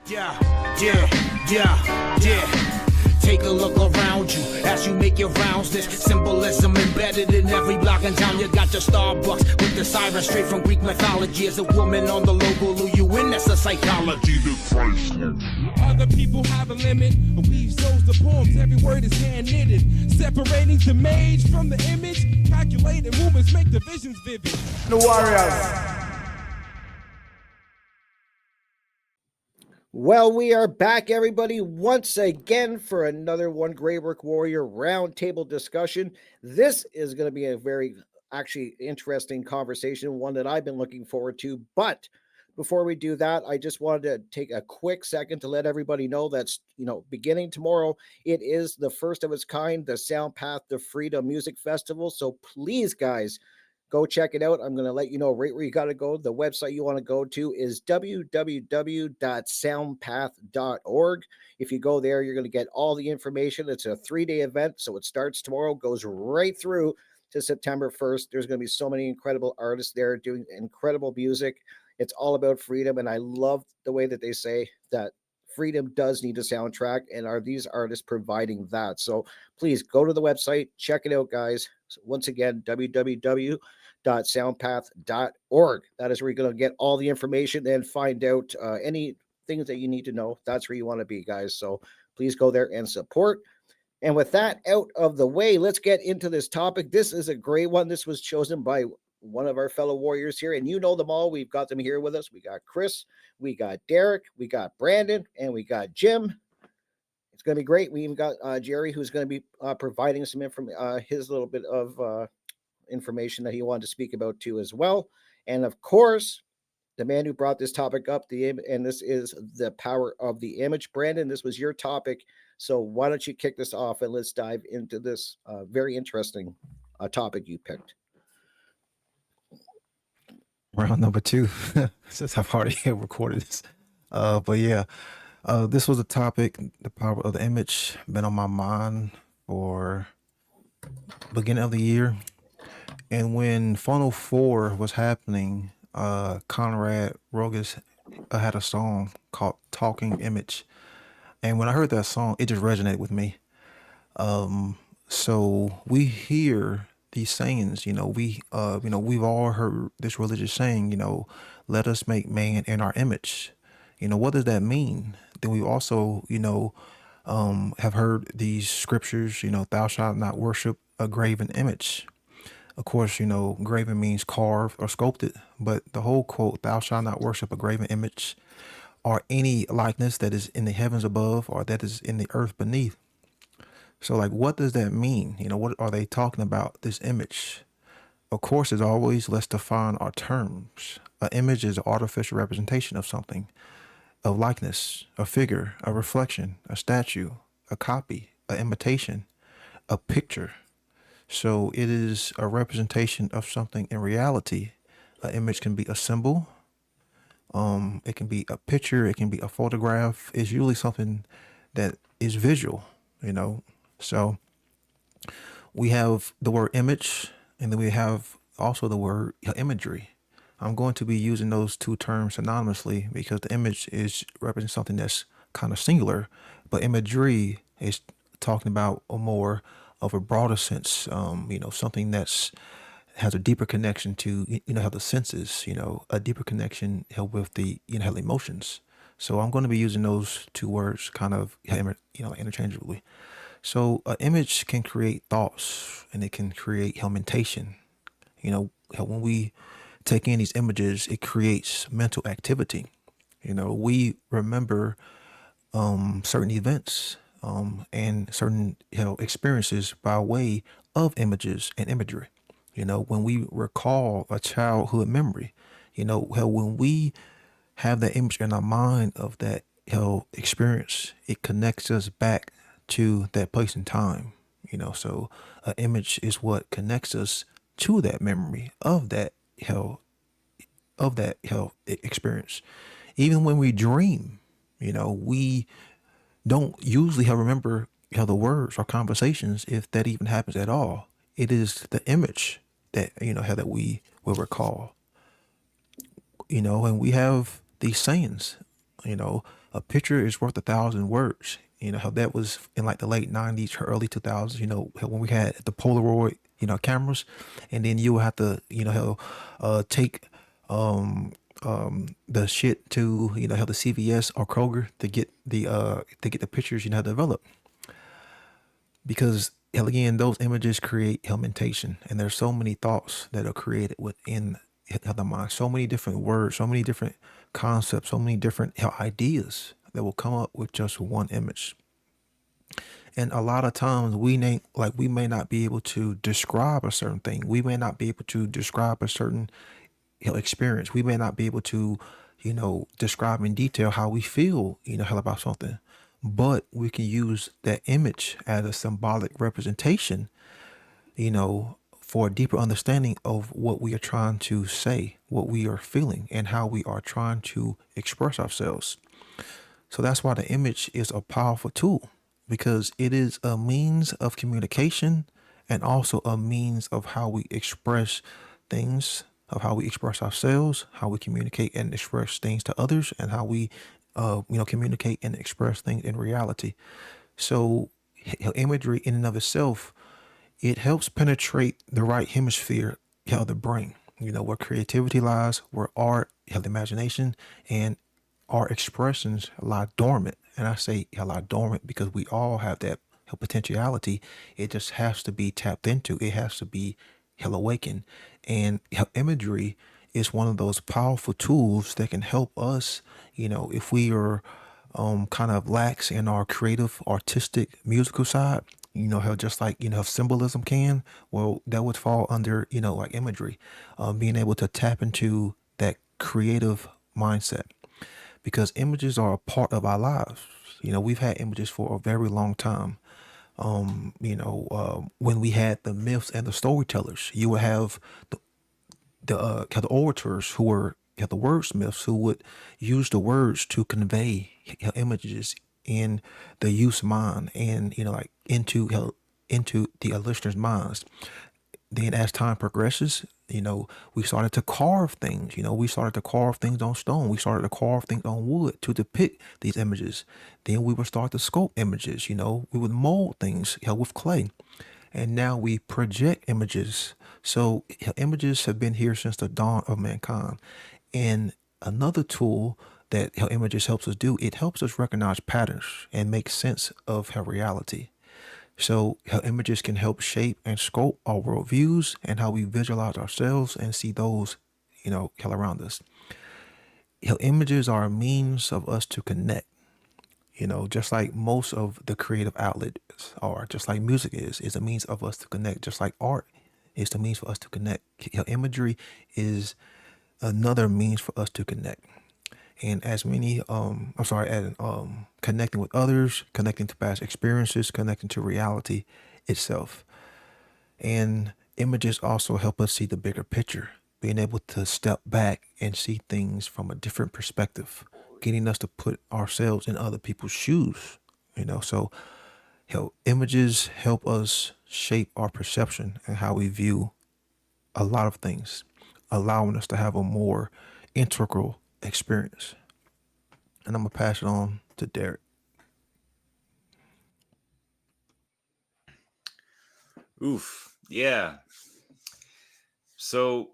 Yeah. Take a look around you as you make your rounds. This symbolism embedded in every block in town. You got your Starbucks with the siren straight from Greek mythology. As a woman on the logo, lure you in, that's a psychology. The Christ. Other people have a limit. Weave shows the poems, every word is hand knitted. Separating the mage from the image. Calculated movements make the visions vivid. The Warriors. Well, we are back, everybody, once again for another One Grey Brick Warrior roundtable discussion. This is going to be a very, actually, interesting conversation, one that I've been looking forward to. But before we do that, I just wanted to take a quick second to let everybody know that's, beginning tomorrow, it is the first of its kind, the Sound Path to Freedom Music Festival. So please, guys, go check it out. I'm going to let you know right where you got to go. The website you want to go to is www.soundpath.org. If you go there, you're going to get all the information. It's a 3-day event, so it starts tomorrow, goes right through to September 1st. There's going to be so many incredible artists there doing incredible music. It's all about freedom, and I love the way that they say that freedom does need a soundtrack, and are these artists providing that? So please go to the website, check it out, guys. So once again, www.soundpath.org. That is where you're going to get all the information and find out any things that you need to know. That's where you want to be, guys. So please go there and support. And with that out of the way, let's get into this topic. This is a great one. This was chosen by one of our fellow warriors here, and you know them all. We've got them here with us. We got Chris, we got Derek, we got Brandon, and we got Jim. It's going to be great. We even got Jerry, who's going to be providing some his little bit of information that he wanted to speak about too as well. And of course, the man who brought this topic up, and this is the power of the image. Brandon, this was your topic, so why don't you kick this off and let's dive into this very interesting topic you picked. Round number 2, since I've already recorded this. But yeah, this was a topic, the power of the image, been on my mind for beginning of the year. And when Funnel 4 was happening, Conrad Rogas had a song called Talking Image. And when I heard that song, it just resonated with me. So we hear these sayings, we've all heard this religious saying, let us make man in our image. What does that mean? Then we also, have heard these scriptures, thou shalt not worship a graven image. Of course, graven means carved or sculpted, but the whole quote, thou shalt not worship a graven image, or any likeness that is in the heavens above or that is in the earth beneath. So what does that mean? What are they talking about, this image? Of course, as always, let's define our terms. An image is an artificial representation of something, of likeness, a figure, a reflection, a statue, a copy, an imitation, a picture. So it is a representation of something in reality. An image can be a symbol. It can be a picture. It can be a photograph. It's usually something that is visual, So we have the word image, and then we have also the word imagery. I'm going to be using those two terms synonymously because the image is representing something that's kind of singular, but imagery is talking about a more of a broader sense, something that's has a deeper connection to, how the senses, a deeper connection with the, how the emotions. So I'm going to be using those two words kind of, interchangeably. So an image can create thoughts, and it can create mentation. When we take in these images, it creates mental activity. We remember certain events and certain experiences by way of images and imagery. When we recall a childhood memory, when we have that image in our mind of that experience, it connects us back to that place and time. So an image is what connects us to that memory of that experience. Even when we dream, we don't usually remember the words or conversations, if that even happens at all. It is the image that that we will recall. And we have these sayings, a picture is worth 1,000 words. You know how that was in like the late '90s, or early 2000s. You know when we had the Polaroid, cameras, and then you would have to, take the shit to, how the CVS or Kroger to get the pictures, developed, because hell again those images create helmentation, and there's so many thoughts that are created within the mind, so many different words, so many different concepts, so many different ideas that will come up with just one image. And a lot of times we may not be able to describe a certain thing, we may not be able to describe a certain experience, we may not be able to describe in detail how we feel, hell about something, but we can use that image as a symbolic representation, for a deeper understanding of what we are trying to say, what we are feeling, and how we are trying to express ourselves. So that's why the image is a powerful tool, because it is a means of communication and also a means of how we express things, of how we express ourselves, how we communicate and express things to others, and how we, communicate and express things in reality. So, imagery in and of itself, it helps penetrate the right hemisphere of the brain, where creativity lies, where art, the imagination, and our expressions lie dormant. And I say lie dormant because we all have that potentiality. It just has to be tapped into. It has to be awakened. And imagery is one of those powerful tools that can help us, if we are kind of lax in our creative, artistic, musical side. How just like symbolism can, well, that would fall under like imagery, being able to tap into that creative mindset, because images are a part of our lives. We've had images for a very long time. When we had the myths and the storytellers, you would have the orators who were the wordsmiths, who would use the words to convey images in the youth's mind, and like into the listeners' minds. Then as time progresses, we started to carve things. We started to carve things on stone. We started to carve things on wood to depict these images. Then we would start to sculpt images. We would mold things with clay. And now we project images. So images have been here since the dawn of mankind. And another tool that images helps us do, it helps us recognize patterns and make sense of her reality. So how images can help shape and sculpt our worldviews and how we visualize ourselves and see those, hell around us. How images are a means of us to connect, just like most of the creative outlets are, just like music is a means of us to connect, just like art is the means for us to connect. Imagery is another means for us to connect. And as many, I'm sorry, and connecting with others, connecting to past experiences, connecting to reality itself. And images also help us see the bigger picture, being able to step back and see things from a different perspective, getting us to put ourselves in other people's shoes. So images help us shape our perception and how we view a lot of things, allowing us to have a more integral experience. And I'm gonna pass it on to Derek. Oof. Yeah. So,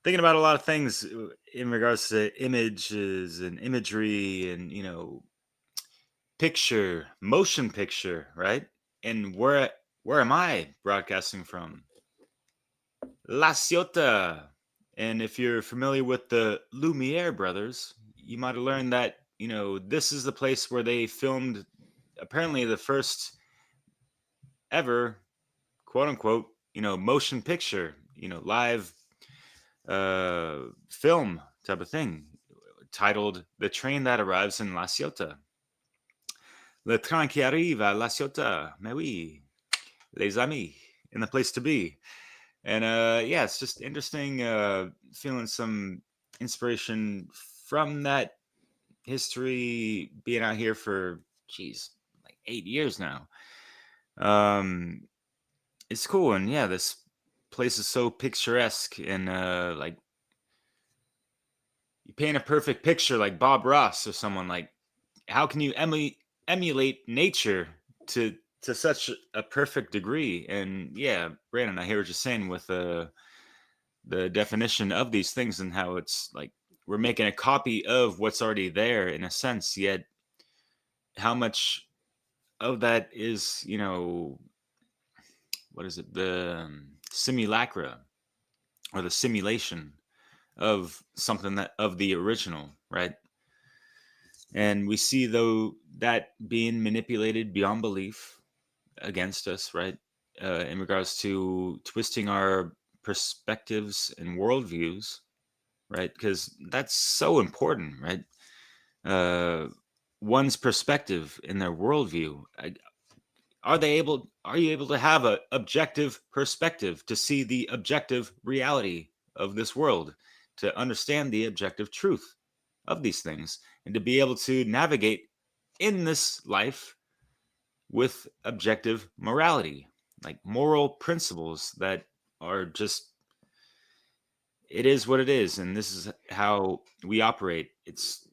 thinking about a lot of things in regards to images and imagery and, picture, motion picture, right? And where am I broadcasting from? La Ciotat. And if you're familiar with the Lumiere brothers, you might have learned that, this is the place where they filmed apparently the first ever, quote unquote, motion picture, live film type of thing, titled The Train That Arrives in La Ciotat. Le train qui arrive à La Ciotat. Mais oui, les amis, in the place to be. And yeah, it's just interesting feeling some inspiration from that history, being out here for, geez, like 8 years now. Um, it's cool. And yeah, this place is so picturesque and like you paint a perfect picture like Bob Ross or someone. Like, how can you emulate nature to such a perfect degree? And yeah, Brandon, I hear what you're saying with the definition of these things and how it's like we're making a copy of what's already there in a sense, yet how much of that is, what is it, the simulacra or the simulation of something that of the original, right? And we see though that being manipulated beyond belief against us, right? In regards to twisting our perspectives and worldviews, right? Because that's so important, right? uh, One's perspective in their worldview. Are you able to have a objective perspective to see the objective reality of this world, to understand the objective truth of these things, and to be able to navigate in this life with objective morality, like moral principles that are just, it is what it is, and this is how we operate. It's,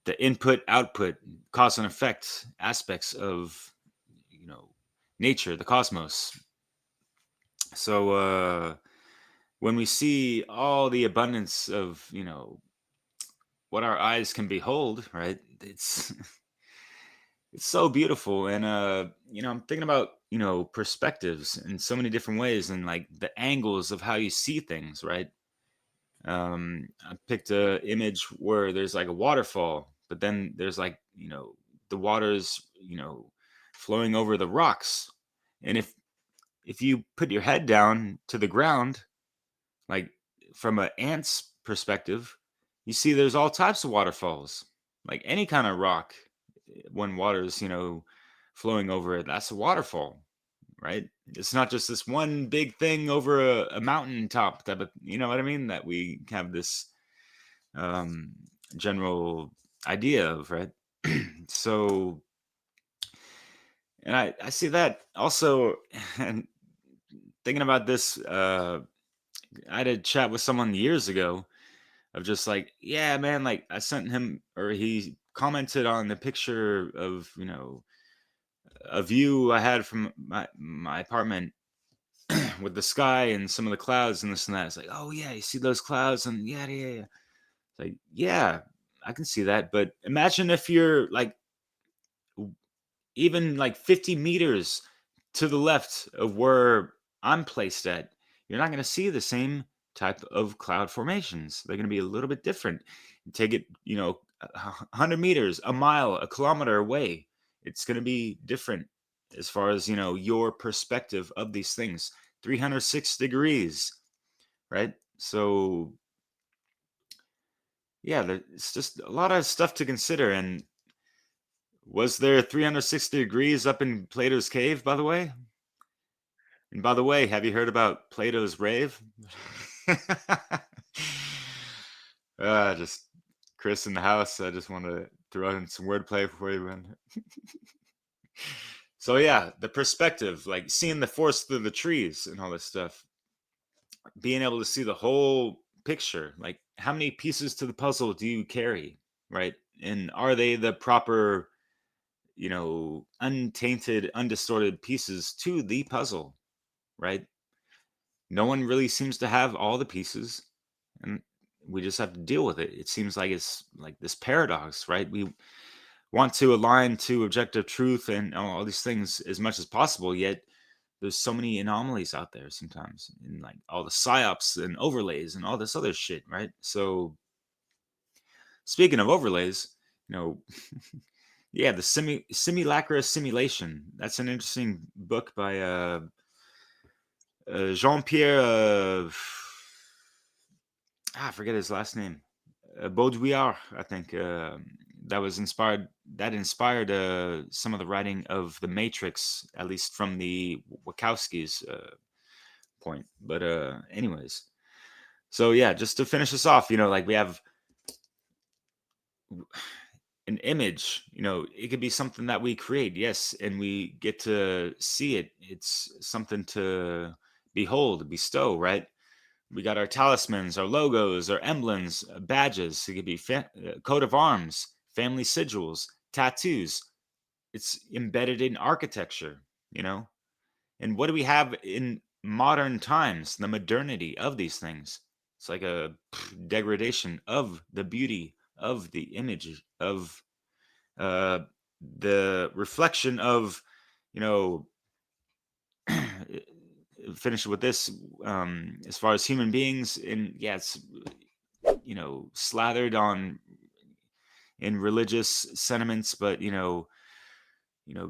the input output cause and effect aspects of, you know nature, the cosmos. So when we see all the abundance of, what our eyes can behold, right, it's it's so beautiful. And I'm thinking about, perspectives in so many different ways, and like the angles of how you see things, right? I picked a image where there's like a waterfall, but then there's like, the water's, flowing over the rocks. And if you put your head down to the ground, like from an ant's perspective, you see there's all types of waterfalls, like any kind of rock. When water's, flowing over it, that's a waterfall, right? It's not just this one big thing over a mountaintop that, you know what I mean, that we have this um, general idea of, right? So, and I see that also, and thinking about this, I had a chat with someone years ago of just like, yeah, man, like I sent him, or he commented on the picture of, a view I had from my apartment with the sky and some of the clouds and this and that. It's like, oh yeah, you see those clouds, and yeah, yeah, yeah. It's like, yeah, I can see that. But imagine if you're like even like 50 meters to the left of where I'm placed at, you're not going to see the same type of cloud formations. They're going to be a little bit different. Take it, 100 meters, a mile, a kilometer away. It's going to be different as far as, your perspective of these things. 306 degrees, right? So, yeah, it's just a lot of stuff to consider. And was there 360 degrees up in Plato's cave, by the way? And by the way, have you heard about Plato's rave? Just Chris in the house. I just want to throw in some wordplay before you went. So yeah, the perspective, like seeing the forest through the trees and all this stuff, being able to see the whole picture. Like, how many pieces to the puzzle do you carry, right? And are they the proper, untainted, undistorted pieces to the puzzle, right? No one really seems to have all the pieces, and we just have to deal with it. It seems like it's like this paradox, right? We want to align to objective truth and all these things as much as possible, yet there's so many anomalies out there sometimes, and like all the psyops and overlays and all this other shit, right? So speaking of overlays, you know, yeah, the simulacra simulation. That's an interesting book by Jean-Pierre. I forget his last name. Baudrillard, I think. That was inspired. That inspired some of the writing of The Matrix, at least from the Wachowskis' point. But anyways, so yeah, just to finish this off, like we have an image. It could be something that we create, yes, and we get to see it. It's something to behold, bestow, right? We got our talismans, our logos, our emblems, badges. It could be coat of arms, family sigils, tattoos. It's embedded in architecture, you know. And what do we have in modern times? The modernity of these things. It's like a degradation of the beauty of the image of uh, the reflection of, you know, finish with this, as far as human beings, and yeah, it's, you know, slathered on in religious sentiments, but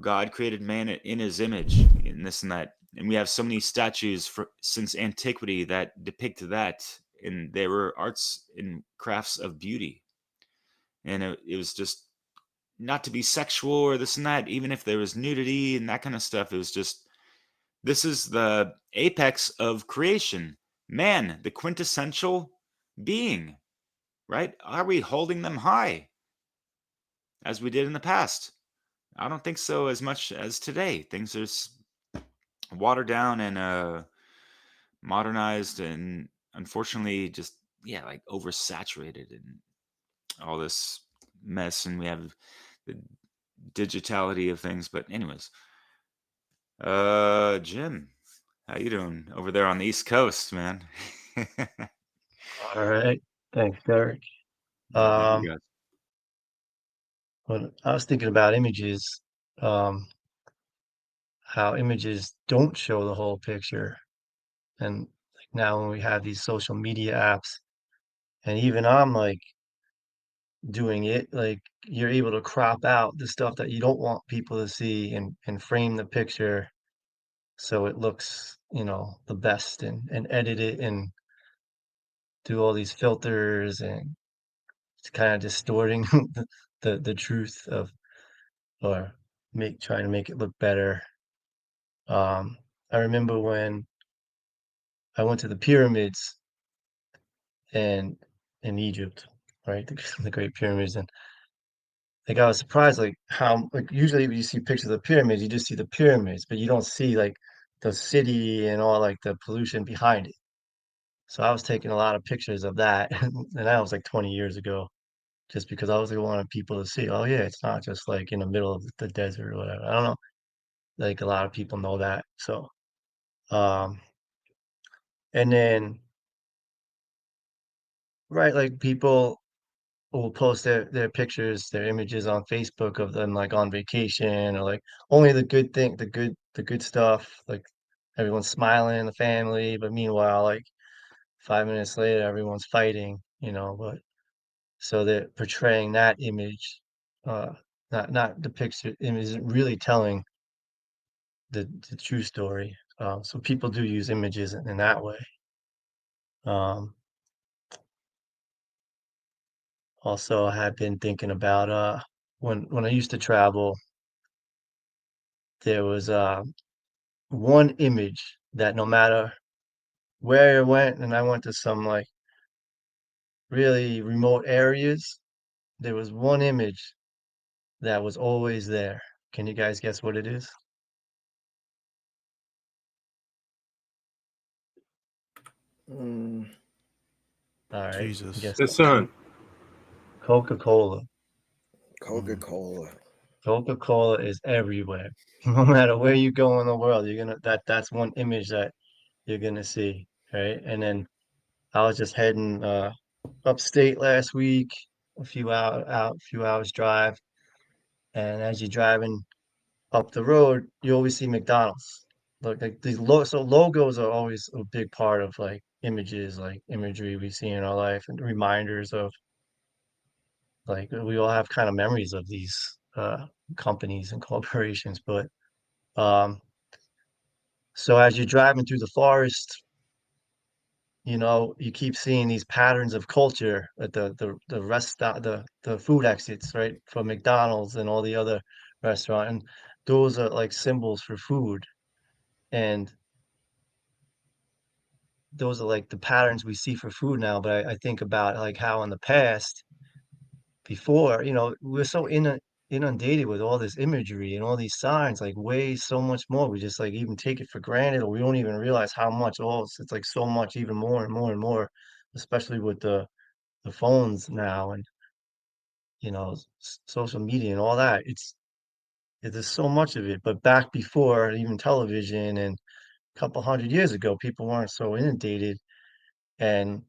God created man in his image, and this and that, and we have so many statues since antiquity that depict that, and they were arts and crafts of beauty, and it was just not to be sexual or this and that. Even if there was nudity and that kind of stuff, it was just, this is the apex of creation, man, the quintessential being, right? Are we holding them high as we did in the past? I don't think so as much as today. Things are watered down and modernized, and unfortunately just, yeah, like oversaturated and all this mess, and we have the digitality of things. But anyways, Jim, how you doing over there on the East Coast, man? All right. Thanks, Derek. Yeah, thank you Um, guys. when I was thinking about images, um, how images don't show the whole picture. And like now when we have these social media apps, and even I'm like doing it, like you're able to crop out the stuff that you don't want people to see and frame the picture so it looks, the best and edit it and do all these filters and it's kind of distorting the truth of or trying to make it look better. I remember when I went to the pyramids and in Egypt, right? The Great Pyramids, and like I was surprised, like how like usually when you see pictures of the pyramids, you just see the pyramids, but you don't see like the city and all like the pollution behind it. So I was taking a lot of pictures of that, and that was like 20 years ago, just because I was like, wanting people to see, oh yeah, it's not just like in the middle of the desert or whatever. I don't know, like a lot of people know that. So, um, and then right, like people will post their pictures, their images on Facebook of them like on vacation or like only the good thing, the good stuff, like everyone's smiling, the family, but meanwhile, like 5 minutes later, everyone's fighting, but so they're portraying that image, uh, not the picture image isn't really telling the true story. So people do use images in that way. Um, Also, I have been thinking about when I used to travel, there was one image that no matter where I went, and I went to some like really remote areas, there was one image that was always there. Can you guys guess what it is? Mm, All right, Jesus. guess The sun. Coca-Cola. Coca Cola. Coca-Cola is everywhere. No matter where you go in the world, you're gonna that's one image that you're gonna see, right? And then I was just heading upstate last week, a few hours drive, and as you're driving up the road, you always see McDonald's. Like these so logos are always a big part of like images, like imagery we see in our life, and reminders of like we all have kind of memories of these companies and corporations. But um, so as you're driving through the forest, you keep seeing these patterns of culture at the rest stop, the food exits, right, for McDonald's and all the other restaurant, and those are like symbols for food, and those are like the patterns we see for food now. But I think about like how in the past, before, we're so inundated with all this imagery and all these signs, like way so much more. We just like even take it for granted, or we don't even realize how much. Oh, it's like so much, even more and more and more, especially with the phones now and social media and all that. There's so much of it. But back before even television and a couple hundred years ago, people weren't so inundated and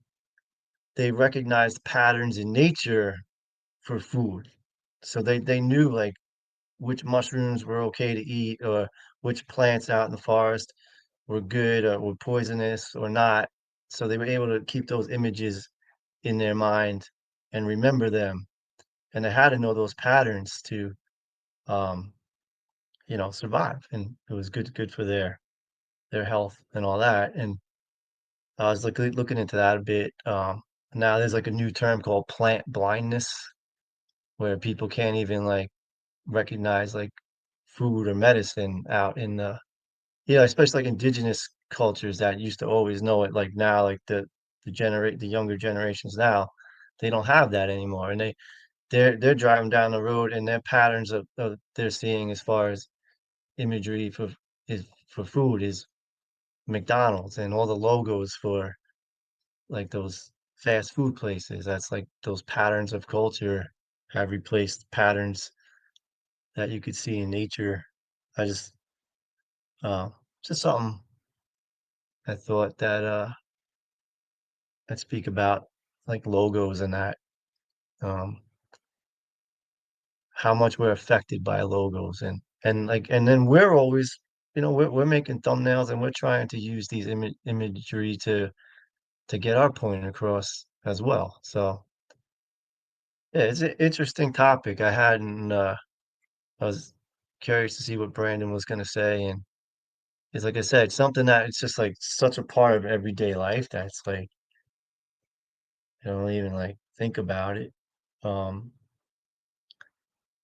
they recognized patterns in nature for food. So they knew like which mushrooms were okay to eat or which plants out in the forest were good or were poisonous or not. So they were able to keep those images in their mind and remember them. And they had to know those patterns to, um, survive. And it was good for their health and all that. And I was looking into that a bit. Now there's like a new term called plant blindness, where people can't even like recognize like food or medicine out in the especially like indigenous cultures that used to always know it. Like now, like the younger generations now, they don't have that anymore, and they're driving down the road, and their patterns of they're seeing as far as imagery for food is McDonald's and all the logos for like those fast food places. That's like those patterns of culture have replaced patterns that you could see in nature. I uh, just something I thought that I'd speak about, like logos and that, um, how much we're affected by logos and then we're always, we're making thumbnails and we're trying to use these imagery to get our point across as well. So yeah, it's an interesting topic. I was curious to see what Brandon was going to say, and it's like I said, something that it's just like such a part of everyday life that's like you don't even like think about it. Um,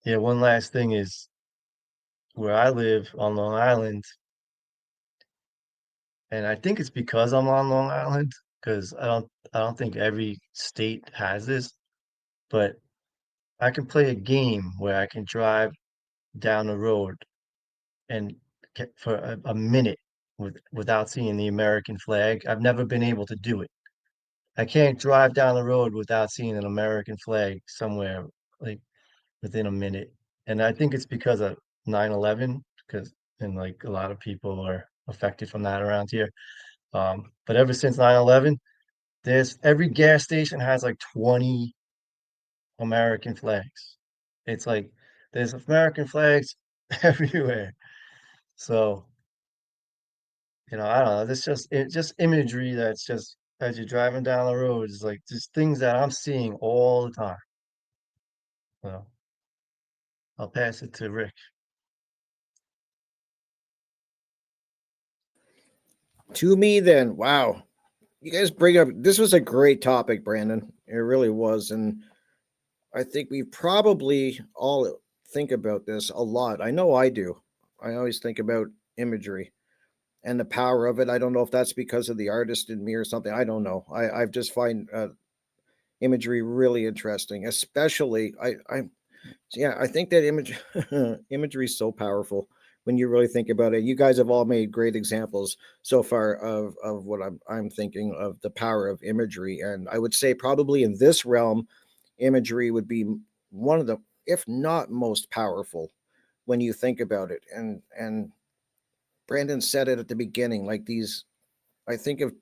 yeah, one last thing is where I live on Long Island, and I think it's because I'm on Long Island, because I don't think every state has this, but I can play a game where I can drive down the road and get for a minute without seeing the American flag. I've never been able to do it. I can't drive down the road without seeing an American flag somewhere like within a minute. And I think it's because of 9/11, because and like a lot of people are affected from that around here. But ever since 9/11, there's every gas station has like 20 American flags. It's like there's American flags everywhere. So, I don't know. It's just imagery that's just as you're driving down the road, it's like just things that I'm seeing all the time. So I'll pass it to Rick. To me, then, wow, you guys bring up this was a great topic, Brandon. It really was, and I think we probably all think about this a lot. I know I do. I always think about imagery and the power of it. I don't know if that's because of the artist in me or something. I don't know. I just find imagery really interesting, especially yeah, I think that imagery is so powerful when you really think about it. You guys have all made great examples so far of what I'm thinking of the power of imagery, and I would say probably in this realm, imagery would be one of the, if not most powerful, when you think about it. And Brandon said it at the beginning, like these. I think of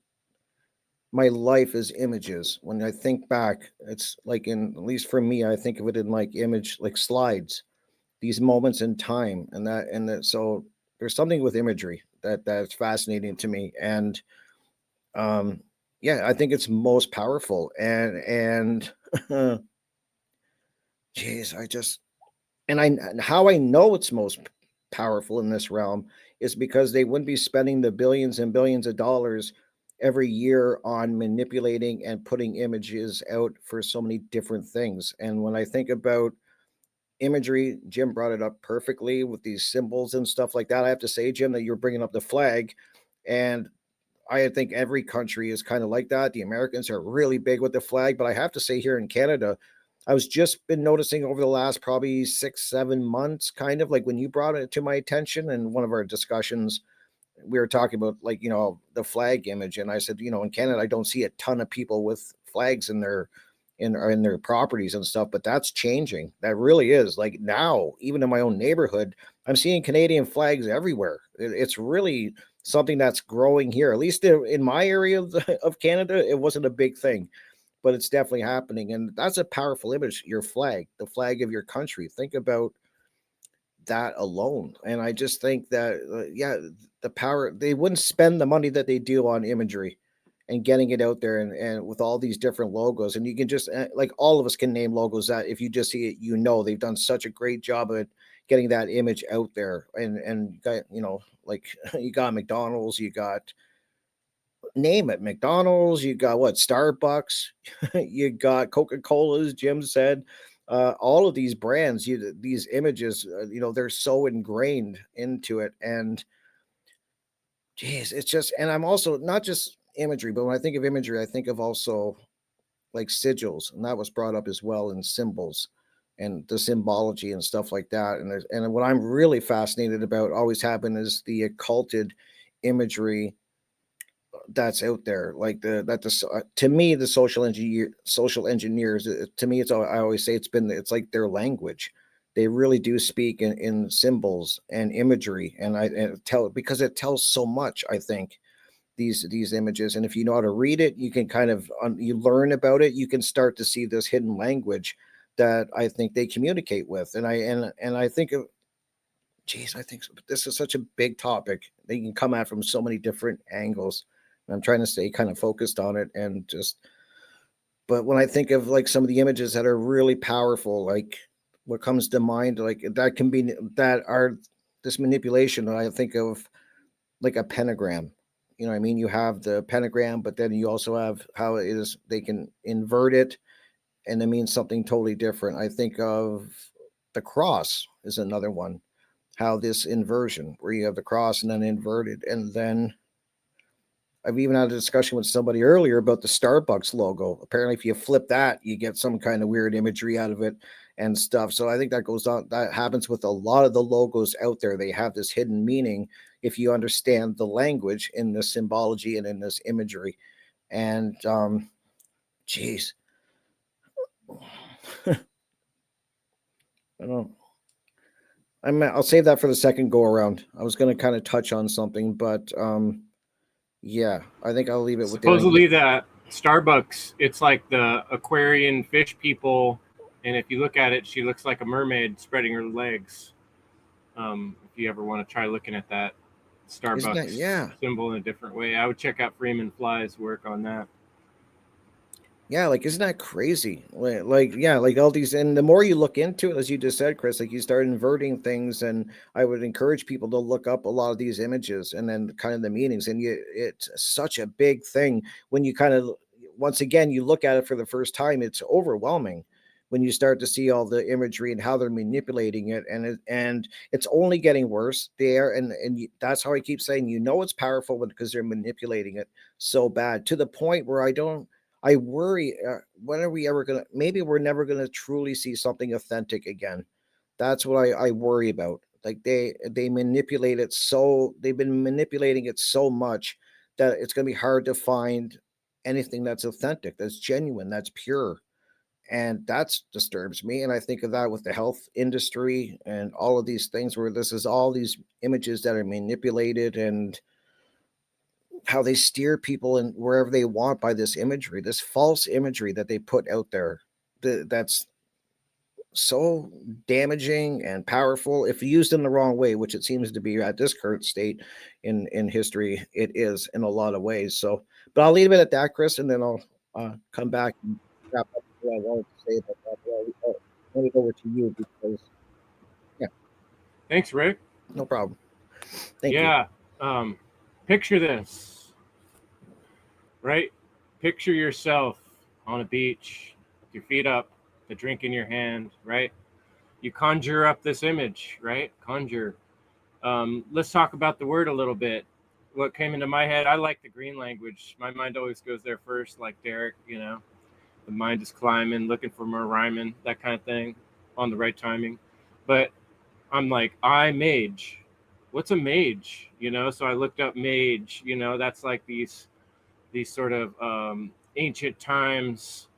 my life as images. When I think back, it's like in at least for me, I think of it in like image like slides, these moments in time, and that so there's something with imagery that's fascinating to me. And um yeah, I think it's most powerful. And geez, I just and how I know it's most powerful in this realm is because they wouldn't be spending the billions and billions of dollars every year on manipulating and putting images out for so many different things. And when I think about imagery, Jim brought it up perfectly with these symbols and stuff like that. I have to say, Jim, that you're bringing up the flag, and I think every country is kind of like that. The Americans are really big with the flag, but I have to say, here in Canada, I was just been noticing over the last probably 6, 7 months, kind of like when you brought it to my attention in one of our discussions, we were talking about like, the flag image. And I said, in Canada, I don't see a ton of people with flags in their properties and stuff, but that's changing. That really is. Like now, even in my own neighborhood, I'm seeing Canadian flags everywhere. It's really something that's growing here. At least in my area of Canada, it wasn't a big thing, but it's definitely happening. And that's a powerful image. Your flag, the flag of your country. Think about that alone. And I just think that, yeah, the power, they wouldn't spend the money that they do on imagery and getting it out there, and with all these different logos. And you can just, like, all of us can name logos that if you just see it, they've done such a great job of getting that image out there. And you got, like, you got McDonald's, you got, name it, McDonald's, you got what, Starbucks, you got Coca-Cola, as Jim said. All of these brands, these images, they're so ingrained into it. And geez, it's just, and I'm also not just imagery, but when I think of imagery, I think of also like sigils, and that was brought up as well, in symbols and the symbology and stuff like that. And what I'm really fascinated about, always happened, is the occulted imagery that's out there, like to me, the social engineers, to me, I always say it's like their language. They really do speak in symbols and imagery, and because it tells so much, I think, these images. And if you know how to read it, you can kind of, you learn about it, you can start to see this hidden language that I think they communicate with. And I think of, geez, I think this is such a big topic. They can come at from so many different angles. And I'm trying to stay kind of focused on it, and just, but when I think of like some of the images that are really powerful, like what comes to mind, like that can be, that are this manipulation, I think of like a pentagram. You know what I mean? You have the pentagram, but then you also have how it is, they can invert it and it means something totally different. I think of the cross is another one. How this inversion, where you have the cross and then inverted. And then I've even had a discussion with somebody earlier about the Starbucks logo. Apparently, if you flip that, you get some kind of weird imagery out of it and stuff. So I think that goes on. That happens with a lot of the logos out there. They have this hidden meaning if you understand the language in the symbology and in this imagery. And geez, I don't. I'll save that for the second go around. I was going to kind of touch on something, but yeah, I think I'll leave it with Supposedly that Starbucks, it's like the aquarian fish people, and if you look at it, she looks like a mermaid spreading her legs. If you ever want to try looking at that Starbucks symbol in a different way, I would check out Freeman Fly's work on that. Yeah, like, isn't that crazy? Like, yeah, like all these, and the more you look into it, as you just said, Chris, like you start inverting things, and I would encourage people to look up a lot of these images and then kind of the meanings. And it's such a big thing when you kind of, once again, you look at it for the first time, it's overwhelming when you start to see all the imagery and how they're manipulating it, and it's only getting worse there. That's how I keep saying, it's powerful because they're manipulating it so bad, to the point where I worry, when are we ever going to, maybe we're never going to truly see something authentic again. That's what I worry about. Like they manipulate it they've been manipulating it so much that it's going to be hard to find anything that's authentic, that's genuine, that's pure. And that disturbs me. And I think of that with the health industry and all of these things, where this is all these images that are manipulated, and how they steer people in wherever they want by this imagery, this false imagery that they put out there. That's so damaging and powerful if used in the wrong way, which it seems to be at this current state in history. It is in a lot of ways. So, but I'll leave it at that, Chris, and then I'll come back and wrap up what I wanted to say about that. I'll hand it over to you because, yeah. Thanks, Rick. No problem. Thank you. Yeah. Picture this, right? Picture yourself on a beach with your feet up, the drink in your hand, right? You conjure up this image, right? Conjure. Let's talk about the word a little bit. What came into my head, I like the green language. My mind always goes there first, like Derek, the The mind is climbing, looking for more rhyming, that kind of thing, on the right timing. But I'm like, I mage. What's a mage? So I looked up mage. That's like these sort of ancient times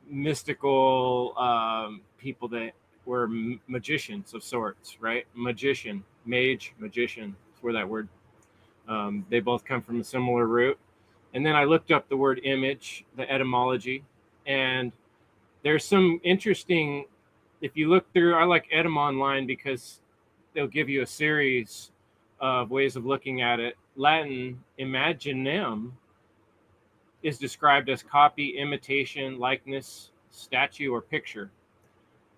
mystical people that were magicians of sorts, right? Magician, mage, magician. That's where that word. They both come from a similar root. And then I looked up the word image, the etymology, and there's some interesting. If you look through, I like Etym Online because they'll give you a series of ways of looking at it. Latin imaginem is described as copy, imitation, likeness, statue, or picture.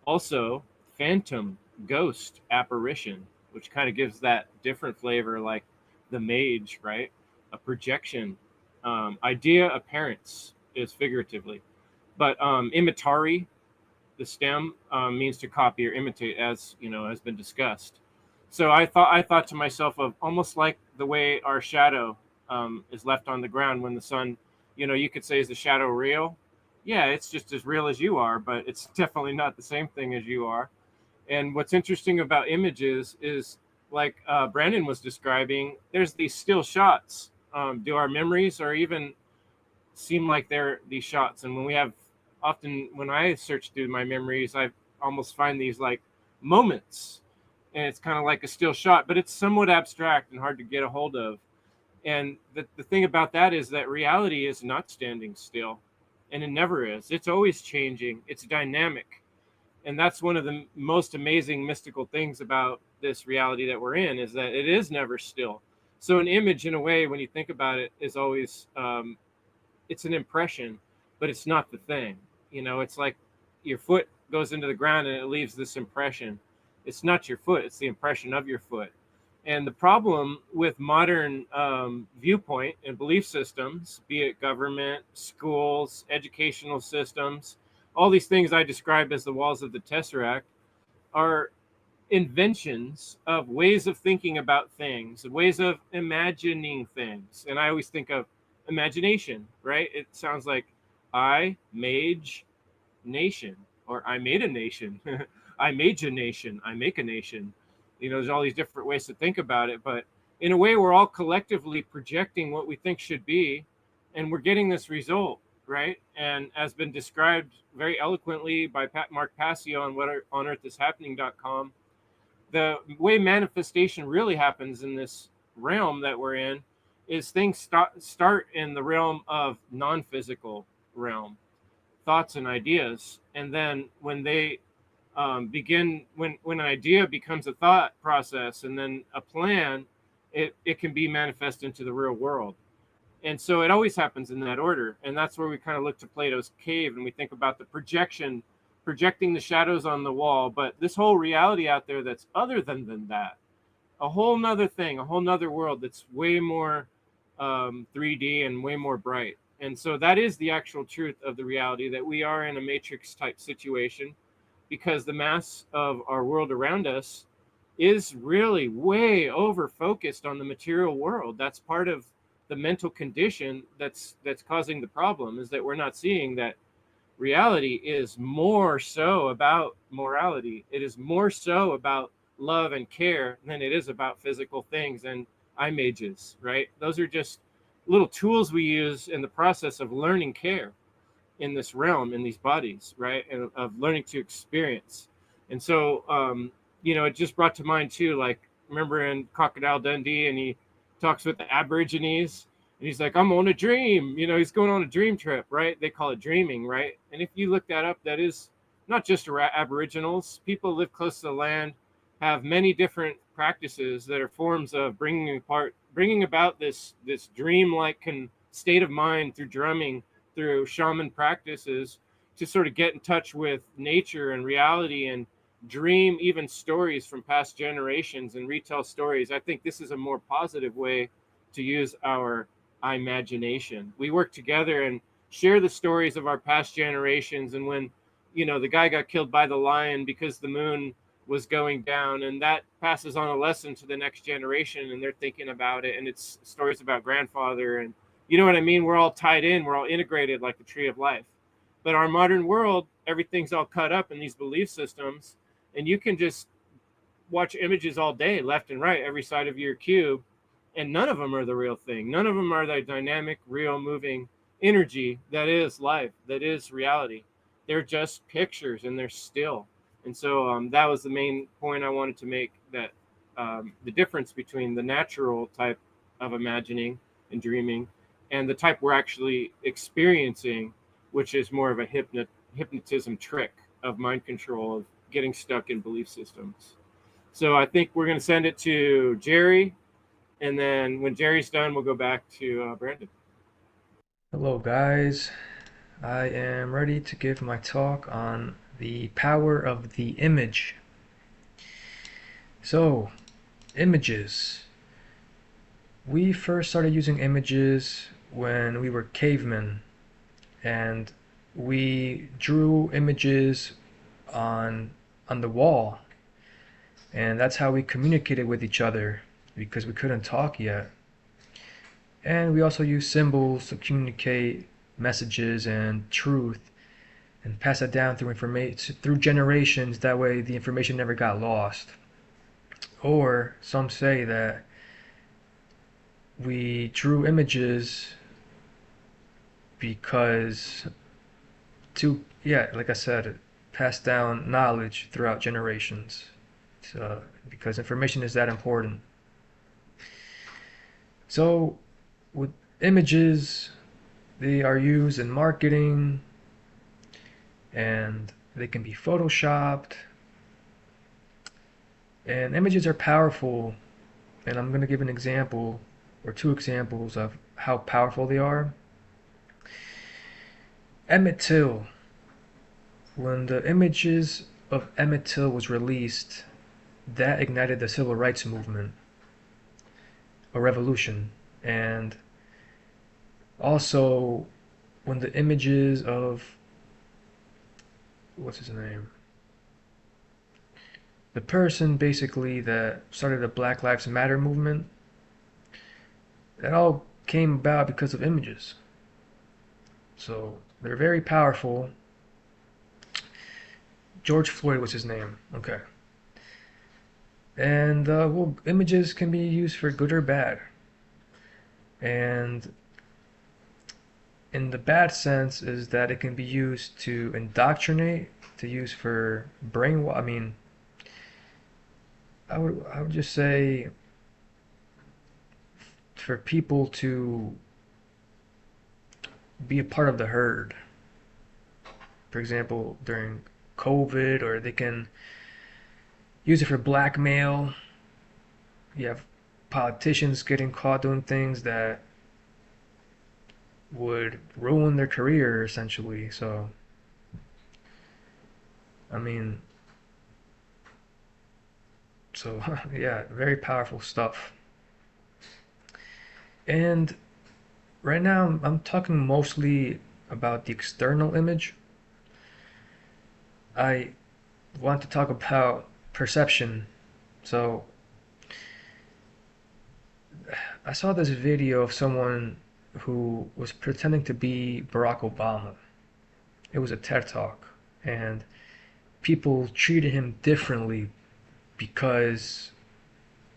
Also, phantom, ghost, apparition, which kind of gives that different flavor, like the mage, right? A projection. Idea, appearance is figuratively. But imitari, the stem, means to copy or imitate, as has been discussed. So I thought to myself of almost like the way our shadow is left on the ground when the sun, you could say, is the shadow real? Yeah, it's just as real as you are, but it's definitely not the same thing as you are. And what's interesting about images is, like Brandon was describing, there's these still shots. Do our memories or even seem like they're these shots? And often when I search through my memories, I almost find these like moments, and it's kind of like a still shot, but it's somewhat abstract and hard to get a hold of. And the thing about that is that reality is not standing still, and it never is. It's always changing. It's dynamic. And that's one of the most amazing mystical things about this reality that we're in, is that it is never still. So an image, in a way, when you think about it, is always it's an impression, but it's not the thing. It's like your foot goes into the ground and it leaves this impression. It's not your foot, it's the impression of your foot. And the problem with modern viewpoint and belief systems, be it government, schools, educational systems, all these things I describe as the walls of the Tesseract, are inventions of ways of thinking about things, ways of imagining things. And I always think of imagination, right? It sounds like I mage nation, or I made a nation. I made a nation. I make a nation. There's all these different ways to think about it, but in a way, we're all collectively projecting what we think should be, and we're getting this result, right? And as been described very eloquently by Mark Passio on whatonearthishappening.com, the way manifestation really happens in this realm that we're in is things start in the realm of non-physical realm, thoughts and ideas, and then when they begin, when an idea becomes a thought process and then a plan, it can be manifest into the real world. And so it always happens in that order. And that's where we kind of look to Plato's cave and we think about the projecting the shadows on the wall. But this whole reality out there that's other than that, a whole nother thing, a whole nother world that's way more 3D and way more bright. And so that is the actual truth of the reality, that we are in a matrix type situation, because the mass of our world around us is really way over focused on the material world. That's part of the mental condition that's causing the problem, is that we're not seeing that reality is more so about morality. It is more so about love and care than it is about physical things and images, right? Those are just little tools we use in the process of learning care in this realm, in these bodies, right? And of learning to experience. And so, it just brought to mind too, like, remember in Crocodile Dundee, and he talks with the Aborigines, and he's like, I'm on a dream, he's going on a dream trip, right? They call it dreaming, right? And if you look that up, that is not just Aboriginals. People who live close to the land have many different practices that are forms of bringing about this dream-like state of mind through drumming, through shaman practices, to sort of get in touch with nature and reality and dream even stories from past generations and retell stories. I think this is a more positive way to use our imagination. We work together and share the stories of our past generations. And when, the guy got killed by the lion because the moon was going down, and that passes on a lesson to the next generation, and they're thinking about it, and it's stories about grandfather, and you know what I mean? We're all tied in, we're all integrated like the tree of life. But our modern world, everything's all cut up in these belief systems, and you can just watch images all day, left and right, every side of your cube, and none of them are the real thing. None of them are the dynamic, real, moving energy that is life, that is reality. They're just pictures, and they're still. And so that was the main point I wanted to make, that the difference between the natural type of imagining and dreaming and the type we're actually experiencing, which is more of a hypnotism trick of mind control, of getting stuck in belief systems. So I think we're going to send it to Jerry, and then when Jerry's done, we'll go back to Brandon. Hello, guys. I am ready to give my talk on the power of the image. So, images. We first started using images when we were cavemen, and we drew images on the wall, and that's how we communicated with each other because we couldn't talk yet. And we also use symbols to communicate messages and truth and pass it down through information through generations. That way the information never got lost. Or some say that we drew images because like I said, pass down knowledge throughout generations. Because information is that important. So with images, they are used in marketing, and they can be photoshopped, and images are powerful, and I'm going to give an example or two examples of how powerful they are. Emmett Till. When the images of Emmett Till was released, that ignited the civil rights movement, a revolution. And also when the images of, what's his name, the person basically that started the Black Lives Matter movement, that all came about because of images. So they're very powerful. George Floyd was his name. Okay. And well, images can be used for good or bad. And in the bad sense is that it can be used to indoctrinate, to use for brainwash. I mean, I would just say for people to be a part of the herd. For example, during COVID, or they can use it for blackmail. You have politicians getting caught doing things that would ruin their career, essentially. So, I mean, so yeah, very powerful stuff. And right now, I'm talking mostly about the external image. I want to talk about perception. So, I saw this video of someone who was pretending to be Barack Obama. It was a TED Talk, and people treated him differently because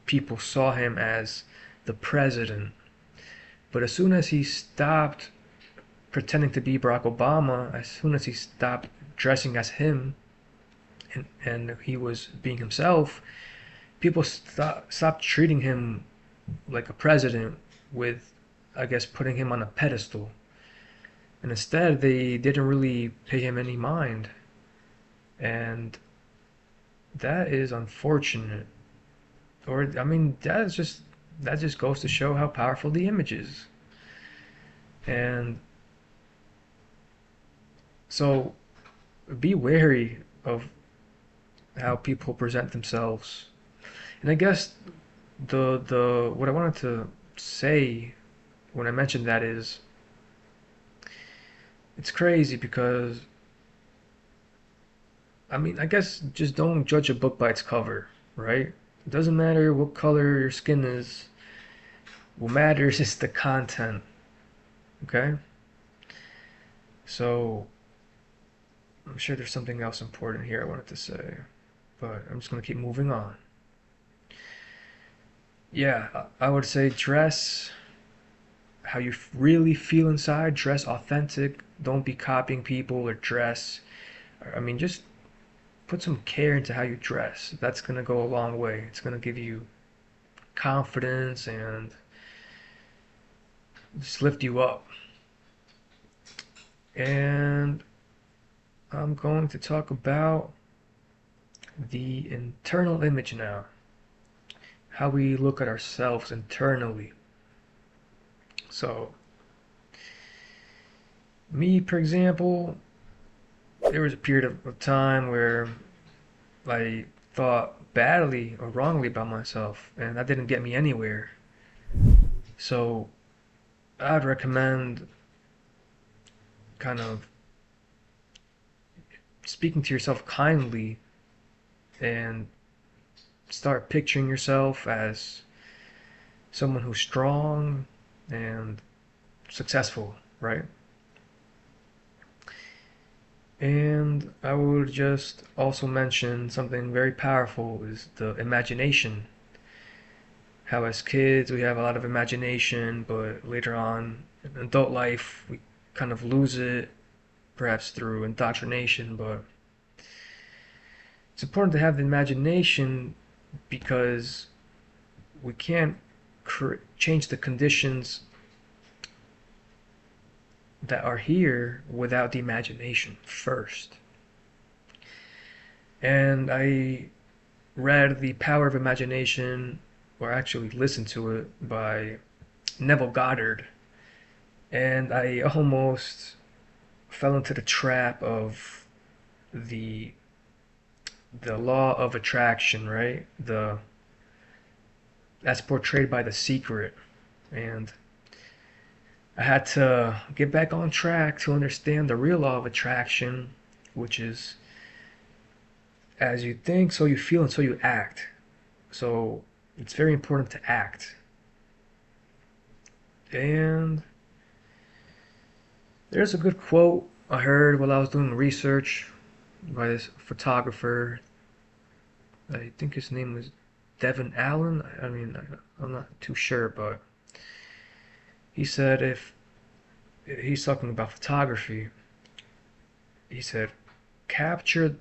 people saw him as the president. But as soon as he stopped pretending to be Barack Obama, as soon as he stopped dressing as him, and he was being himself, people stopped treating him like a president, with, I guess, putting him on a pedestal. And instead, they didn't really pay him any mind. And that is unfortunate. Or, I mean, that just goes to show how powerful the image is. And so be wary of how people present themselves. And I guess the what I wanted to say when I mentioned that is, it's crazy because, I mean, I guess just don't judge a book by its cover, right? It doesn't matter what color your skin is. What matters is the content. Okay? So I'm sure there's something else important here I wanted to say, but I'm just gonna keep moving on. Yeah, I would say dress how you really feel inside, dress authentic, don't be copying people or dress. I mean, just put some care into how you dress. That's gonna go a long way. It's gonna give you confidence and just lift you up. And I'm going to talk about the internal image now. How we look at ourselves internally. So, me, for example, there was a period of time where I thought badly or wrongly about myself, and that didn't get me anywhere. So, I'd recommend kind of speaking to yourself kindly and start picturing yourself as someone who's strong and successful, right? And I would just also mention something very powerful is the imagination. How as kids we have a lot of imagination, but later on in adult life we kind of lose it, perhaps through indoctrination, but it's important to have the imagination because we can't change the conditions that are here without the imagination first. And I read The Power of Imagination, or actually listened to it by Neville Goddard, and I almost fell into the trap of the the law of attraction, right? The That's portrayed by The Secret, and I had to get back on track to understand the real law of attraction, which is as you think, so you feel, and so you act. So it's very important to act. And there's a good quote I heard while I was doing research by this photographer. I think his name was Devin Allen. I mean, I'm not too sure, but he said if he's talking about photography, he said, capture,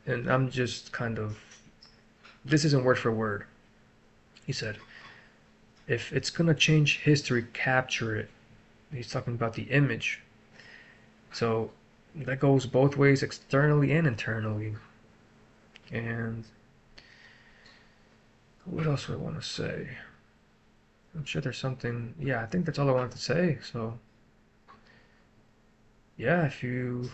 and I'm just kind of, this isn't word for word. He said, if it's gonna change history, capture it. He's talking about the image. So that goes both ways, externally and internally. And what else would I want to say? I'm sure there's something. Yeah, I think that's all I wanted to say. So, yeah, if you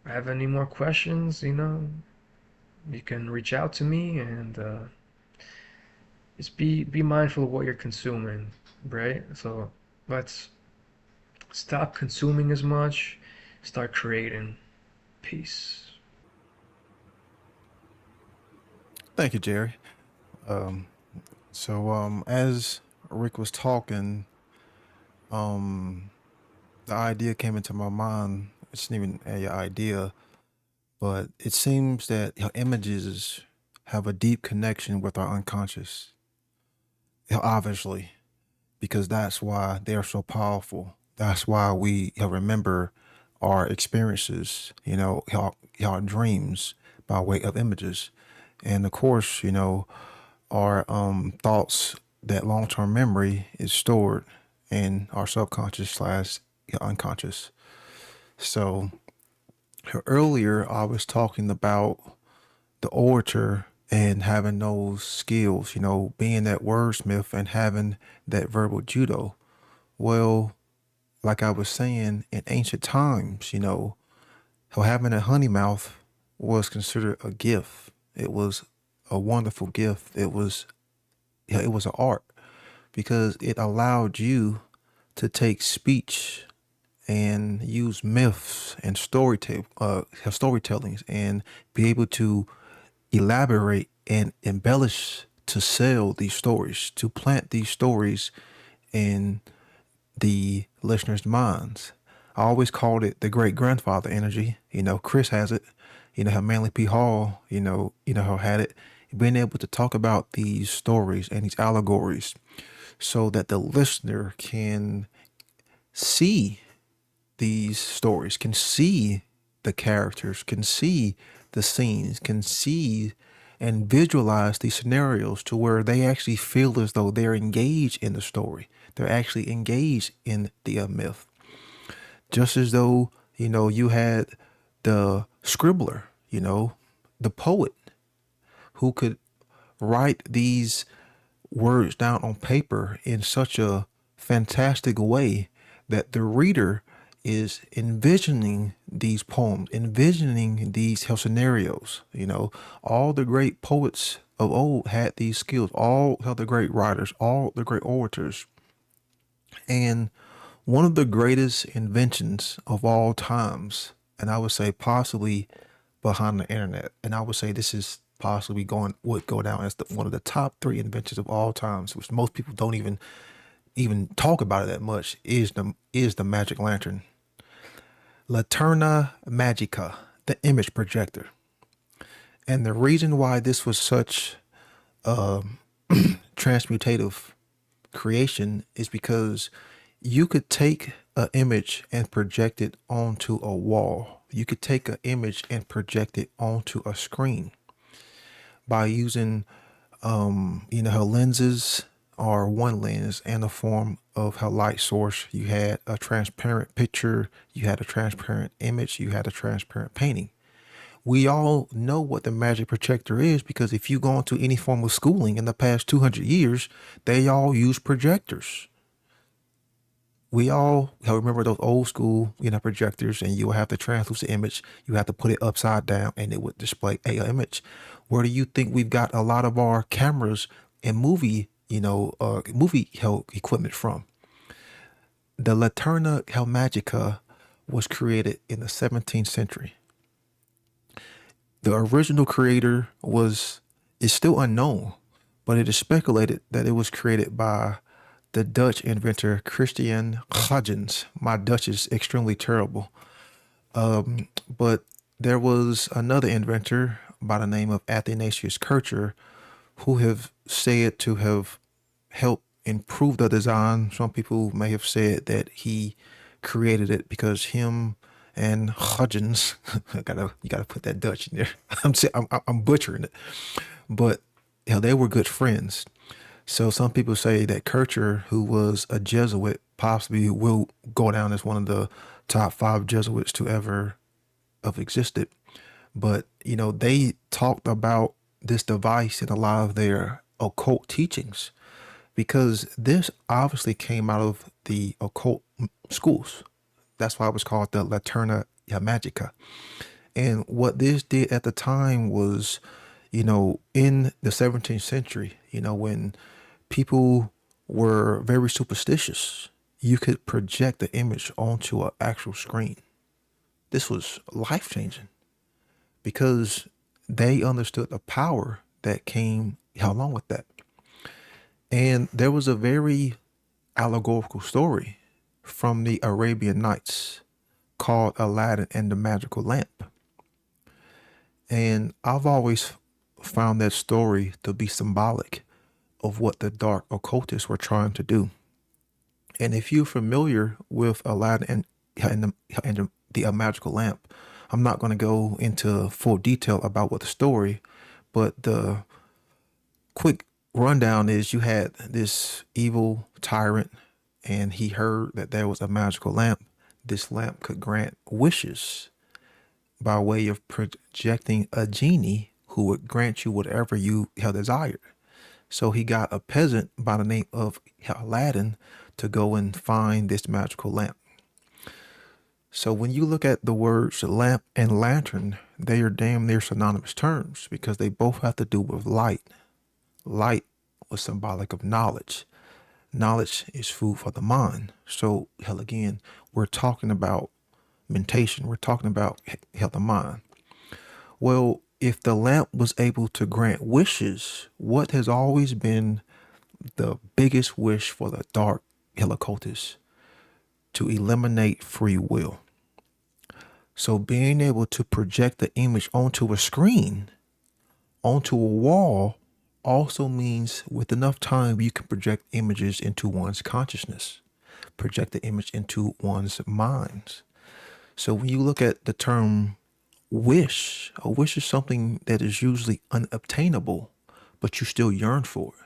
have any more questions, you can reach out to me and just be mindful of what you're consuming, right? So let's stop consuming as much, start creating. Peace. Thank you, Jerry. Um, as Rick was talking, um, the idea came into my mind. It's not even an idea, but it seems that images have a deep connection with our unconscious. Obviously, because that's why they're so powerful. That's why we remember our experiences, our dreams by way of images. And of course, our thoughts, that long term memory is stored in our subconscious slash unconscious. So earlier, I was talking about the orator and having those skills, being that wordsmith and having that verbal judo. Well, like I was saying, in ancient times, how having a honey mouth was considered a gift. It was a wonderful gift. It was an art because it allowed you to take speech and use myths and storytellings and be able to elaborate and embellish to sell these stories, to plant these stories in the listeners' minds. I always called it the great grandfather energy. Chris has it. How Manly P. Hall, how had it. Being able to talk about these stories and these allegories so that the listener can see these stories, can see the characters, can see the scenes, can see and visualize these scenarios to where they actually feel as though they're engaged in the story. They're actually engaged in the myth. Just as though, you had the scribbler, the poet who could write these words down on paper in such a fantastic way that the reader is envisioning these poems, envisioning these hell scenarios. All the great poets of old had these skills, all the great writers, all the great orators. And one of the greatest inventions of all times, and I would say possibly behind the internet, and I would say this is possibly would go down as one of the top three inventions of all times, which most people don't even talk about it that much, is the magic lantern. Laterna Magica, the image projector. And the reason why this was such a transmutative creation is because you could take an image and project it onto a wall. You could take an image and project it onto a screen by using, her lenses are one lens and a form of her light source. You had a transparent picture, you had a transparent image, you had a transparent painting. We all know what the magic projector is because if you go into any form of schooling in the past 200 years, they all use projectors. We all remember those old school, projectors, and you will have the translucent image. You have to put it upside down and it would display a image. Where do you think we've got a lot of our cameras and movie equipment from? The Laterna Magica was created in the 17th century. The original creator is still unknown, but it is speculated that it was created by the Dutch inventor Christian Huygens. My Dutch is extremely terrible. But there was another inventor by the name of Athanasius Kircher who have said to have helped improve the design. Some people may have said that he created it because him and Huygens, you gotta put that Dutch in there. I'm butchering it, but they were good friends. So some people say that Kircher, who was a Jesuit, possibly will go down as one of the top 5 Jesuits to ever have existed. But, they talked about this device in a lot of their occult teachings because this obviously came out of the occult schools. That's why it was called the Laterna Magica. And what this did at the time was, in the 17th century, when people were very superstitious, you could project the image onto an actual screen. This was life-changing because they understood the power that came along with that. And there was a very allegorical story from the Arabian Nights called Aladdin and the Magical Lamp. And I've always found that story to be symbolic of what the dark occultists were trying to do. And if you're familiar with Aladdin and the magical lamp, I'm not going to go into full detail about what the story, but the quick rundown is you had this evil tyrant and he heard that there was a magical lamp. This lamp could grant wishes by way of projecting a genie who would grant you whatever you had desired. So he got a peasant by the name of Aladdin to go and find this magical lamp. So when you look at the words lamp and lantern, they are damn near synonymous terms because they both have to do with light. Light was symbolic of knowledge. Knowledge is food for the mind. So again, we're talking about mentation. We're talking about the mind. Well, if the lamp was able to grant wishes, what has always been the biggest wish for the dark occultists? to eliminate free will. So being able to project the image onto a screen, onto a wall, also means with enough time you can project images into one's consciousness, project the image into one's minds. So when you look at the term wish, a wish is something that is usually unobtainable, but you still yearn for it.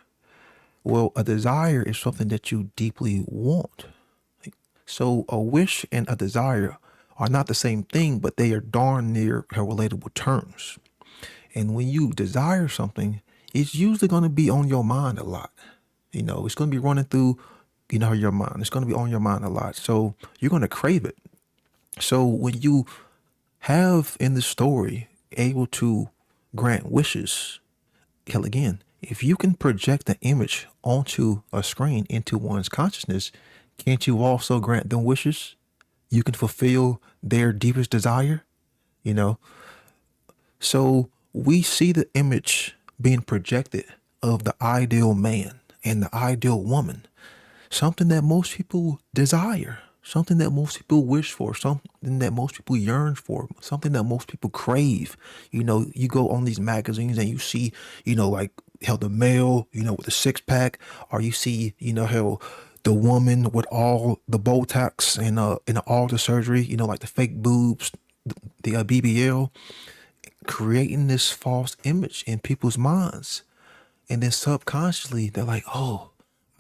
Well, a desire is something that you deeply want. So a wish and a desire are not the same thing, but they are darn near relatable terms. And when you desire something, it's usually going to be on your mind a lot. It's going to be running through, your mind. It's going to be on your mind a lot. So you're going to crave it. So when you have in the story able to grant wishes, hell again, if you can project the image onto a screen into one's consciousness, can't you also grant them wishes? You can fulfill their deepest desire, you know? So we see the image being projected of the ideal man and the ideal woman, something that most people desire, something that most people wish for, something that most people yearn for, something that most people crave. You go on these magazines and you see, like how the male, with the six pack, or you see, how the woman with all the Botox and all the surgery, like the fake boobs, the BBL, creating this false image in people's minds. And then subconsciously, they're like, oh,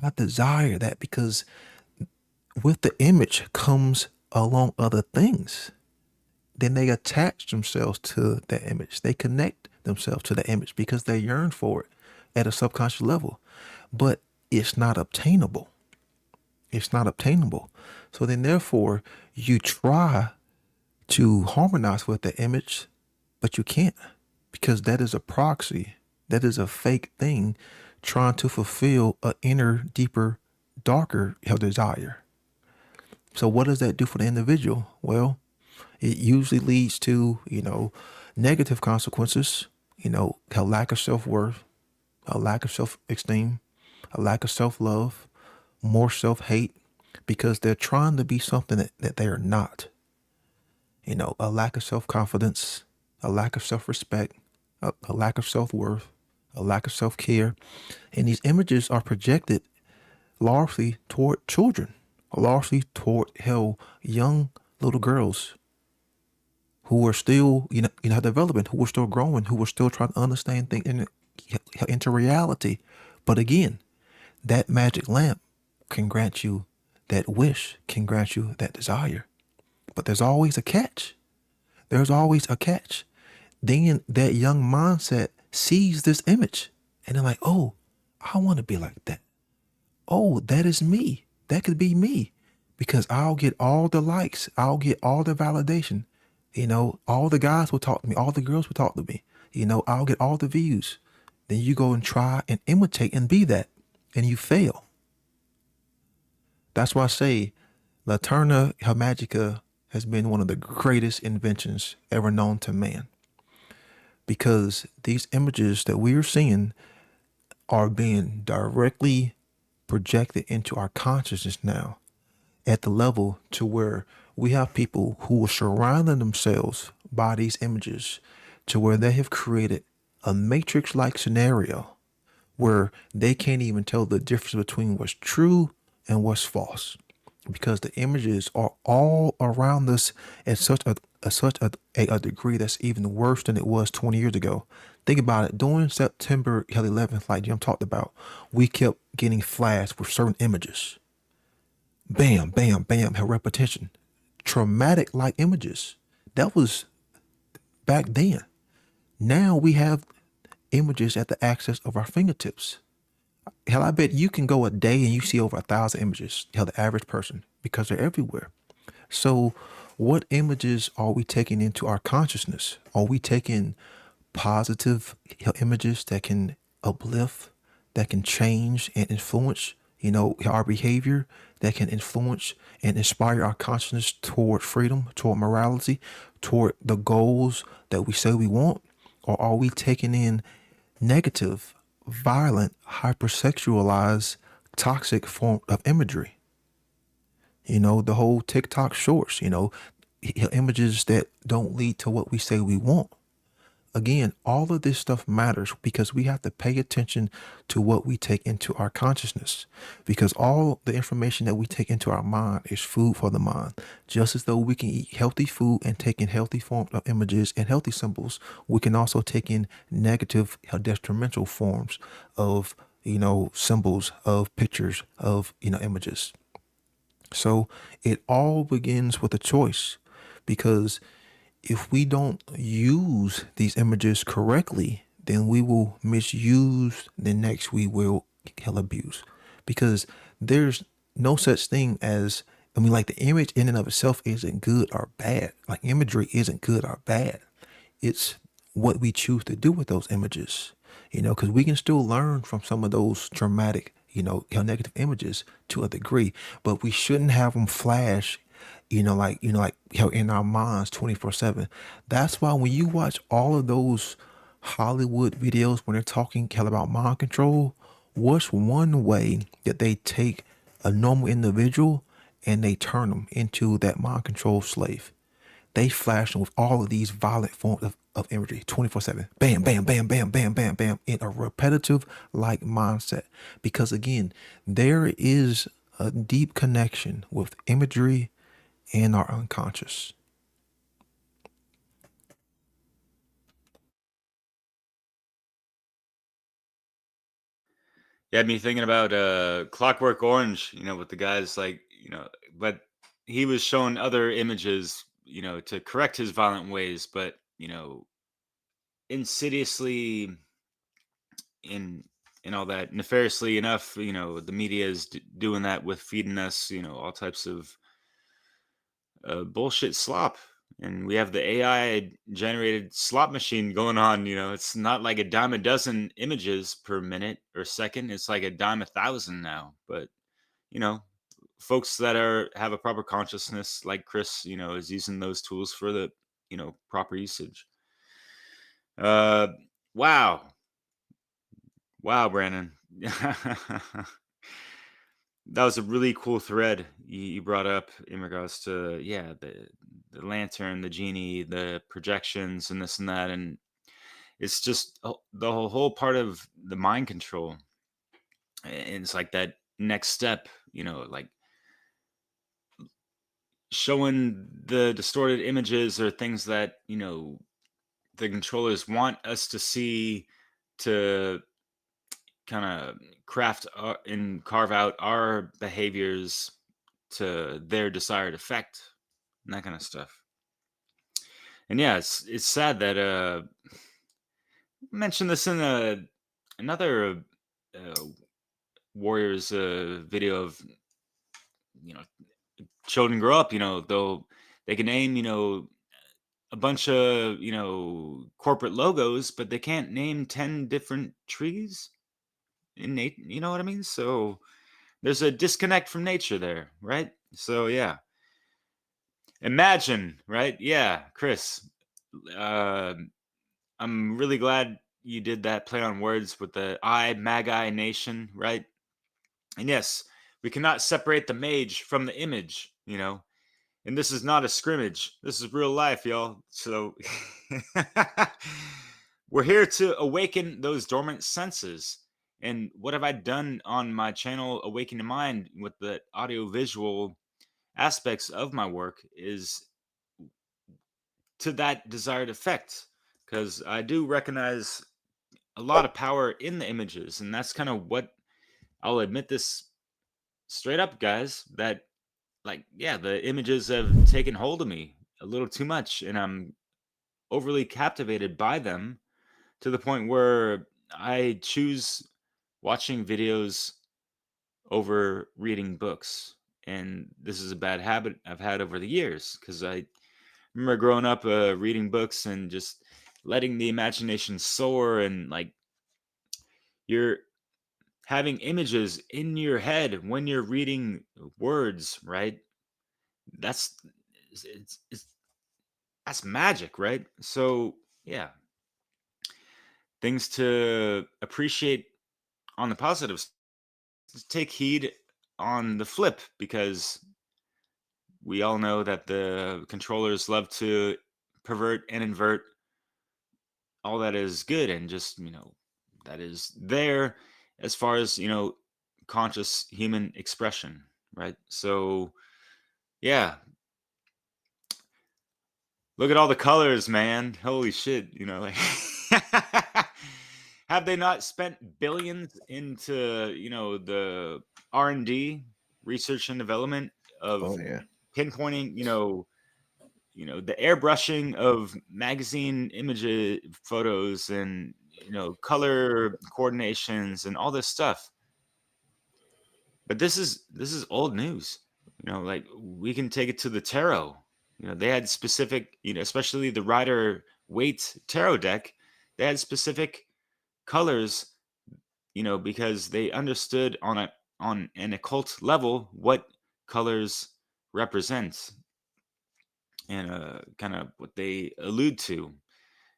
I desire that, because with the image comes along other things. Then they attach themselves to that image. They connect themselves to the image because they yearn for it at a subconscious level. But it's not obtainable. It's not obtainable. So then therefore you try to harmonize with the image, but you can't, because that is a proxy. That is a fake thing trying to fulfill an inner, deeper, darker desire. So what does that do for the individual? Well, it usually leads to, negative consequences, a lack of self-worth, a lack of self-esteem, a lack of self-love, more self-hate, because they're trying to be something that they are not. A lack of self-confidence, a lack of self-respect, a lack of self-worth, a lack of self-care. And these images are projected largely toward children, largely toward young little girls who are still, developing, who are still growing, who are still trying to understand things into reality. But again, that magic lamp can grant you that wish, can grant you that desire. But there's always a catch. There's always a catch. Then that young mindset sees this image and they're like, oh, I want to be like that. Oh, that is me. That could be me, because I'll get all the likes. I'll get all the validation. All the guys will talk to me. All the girls will talk to me. I'll get all the views. Then you go and try and imitate and be that, and you fail. That's why I say Laterna Magica has been one of the greatest inventions ever known to man, because these images that we are seeing are being directly projected into our consciousness now, at the level to where we have people who are surrounding themselves by these images, to where they have created a matrix-like scenario where they can't even tell the difference between what's true and what's false, because the images are all around us at such a degree that's even worse than it was 20 years ago. Think about it. During September 11th, like Jim talked about, we kept getting flashed with certain images. Bam, bam, bam, had repetition. Traumatic like images. That was back then. Now we have images at the access of our fingertips. Hell, I bet you can go a day and you see over 1,000 images. Hell, the average person, because they're everywhere. So what images are we taking into our consciousness? Are we taking positive images that can uplift, that can change and influence, our behavior, that can influence and inspire our consciousness toward freedom, toward morality, toward the goals that we say we want? Or are we taking in negative, violent, hypersexualized, toxic form of imagery? The whole TikTok shorts, images that don't lead to what we say we want. Again, all of this stuff matters because we have to pay attention to what we take into our consciousness, because all the information that we take into our mind is food for the mind. Just as though we can eat healthy food and take in healthy forms of images and healthy symbols, we can also take in negative or detrimental forms of, symbols, of pictures, of, images. So it all begins with a choice, because if we don't use these images correctly, then we will misuse, then next we will kill abuse. Because there's no such thing as, like, the image in and of itself isn't good or bad. Like, imagery isn't good or bad. It's what we choose to do with those images, because we can still learn from some of those traumatic, negative images to a degree, but we shouldn't have them flash, like how in our minds 24/7. That's why when you watch all of those Hollywood videos when they're talking hell about mind control, what's one way that they take a normal individual and they turn them into that mind control slave? They flash them with all of these violent forms of imagery 24/7. Bam, bam, bam, bam, bam, bam, bam, in a repetitive like mindset. Because again, there is a deep connection with imagery and our unconscious. Yeah, me thinking about Clockwork Orange, with the guys like, but he was shown other images, to correct his violent ways, but, insidiously in all that nefariously enough, the media is doing that with feeding us, all types of bullshit slop. And we have the AI generated slot machine going on. It's not like a dime a dozen images per minute or second. It's like a dime a thousand now. But, you know, folks that have a proper consciousness, like Chris, is using those tools for the, proper usage. Uh, wow. Wow, Brandon. That was a really cool thread you brought up in regards to, yeah, the lantern, the genie, the projections, and this and that. And it's just the whole part of the mind control. And it's like that next step, like showing the distorted images or things that, the controllers want us to see, to kind of craft and carve out our behaviors to their desired effect and that kind of stuff. And yeah, it's sad that I mentioned this in another Warriors video of, you know children grow up, they can name, a bunch of, corporate logos, but they can't name 10 different trees in nature. You know what I mean? So there's a disconnect from nature there, right? So yeah, imagine, right? Yeah, Chris, uh, I'm really glad you did that play on words with the Magi Nation, right? And yes, we cannot separate the mage from the image, and this is not a scrimmage. This is real life, y'all. So we're here to awaken those dormant senses. And what have I done on my channel, Awaken the Mind, with the audio visual aspects of my work is to that desired effect. Because I do recognize a lot of power in the images. And that's kind of what I'll admit this straight up, guys, that, like, yeah, the images have taken hold of me a little too much. And I'm overly captivated by them to the point where I choose watching videos over reading books. And this is a bad habit I've had over the years, because I remember growing up reading books and just letting the imagination soar, and like you're having images in your head when you're reading words, right? That's it's that's magic, right? So yeah, things to appreciate on the positive, take heed on the flip, because we all know that the controllers love to pervert and invert all that is good and just, that is there as far as, conscious human expression, right? So, yeah, look at all the colors, man. Holy shit, like have they not spent billions into, the R&D, research and development of Oh yeah. pinpointing, the airbrushing of magazine images, photos, and color coordinations and all this stuff. But this is old news. Like we can take it to the tarot. They had specific, especially the Rider Waite tarot deck. They had specific colors, because they understood on an occult level what colors represent and kind of what they allude to.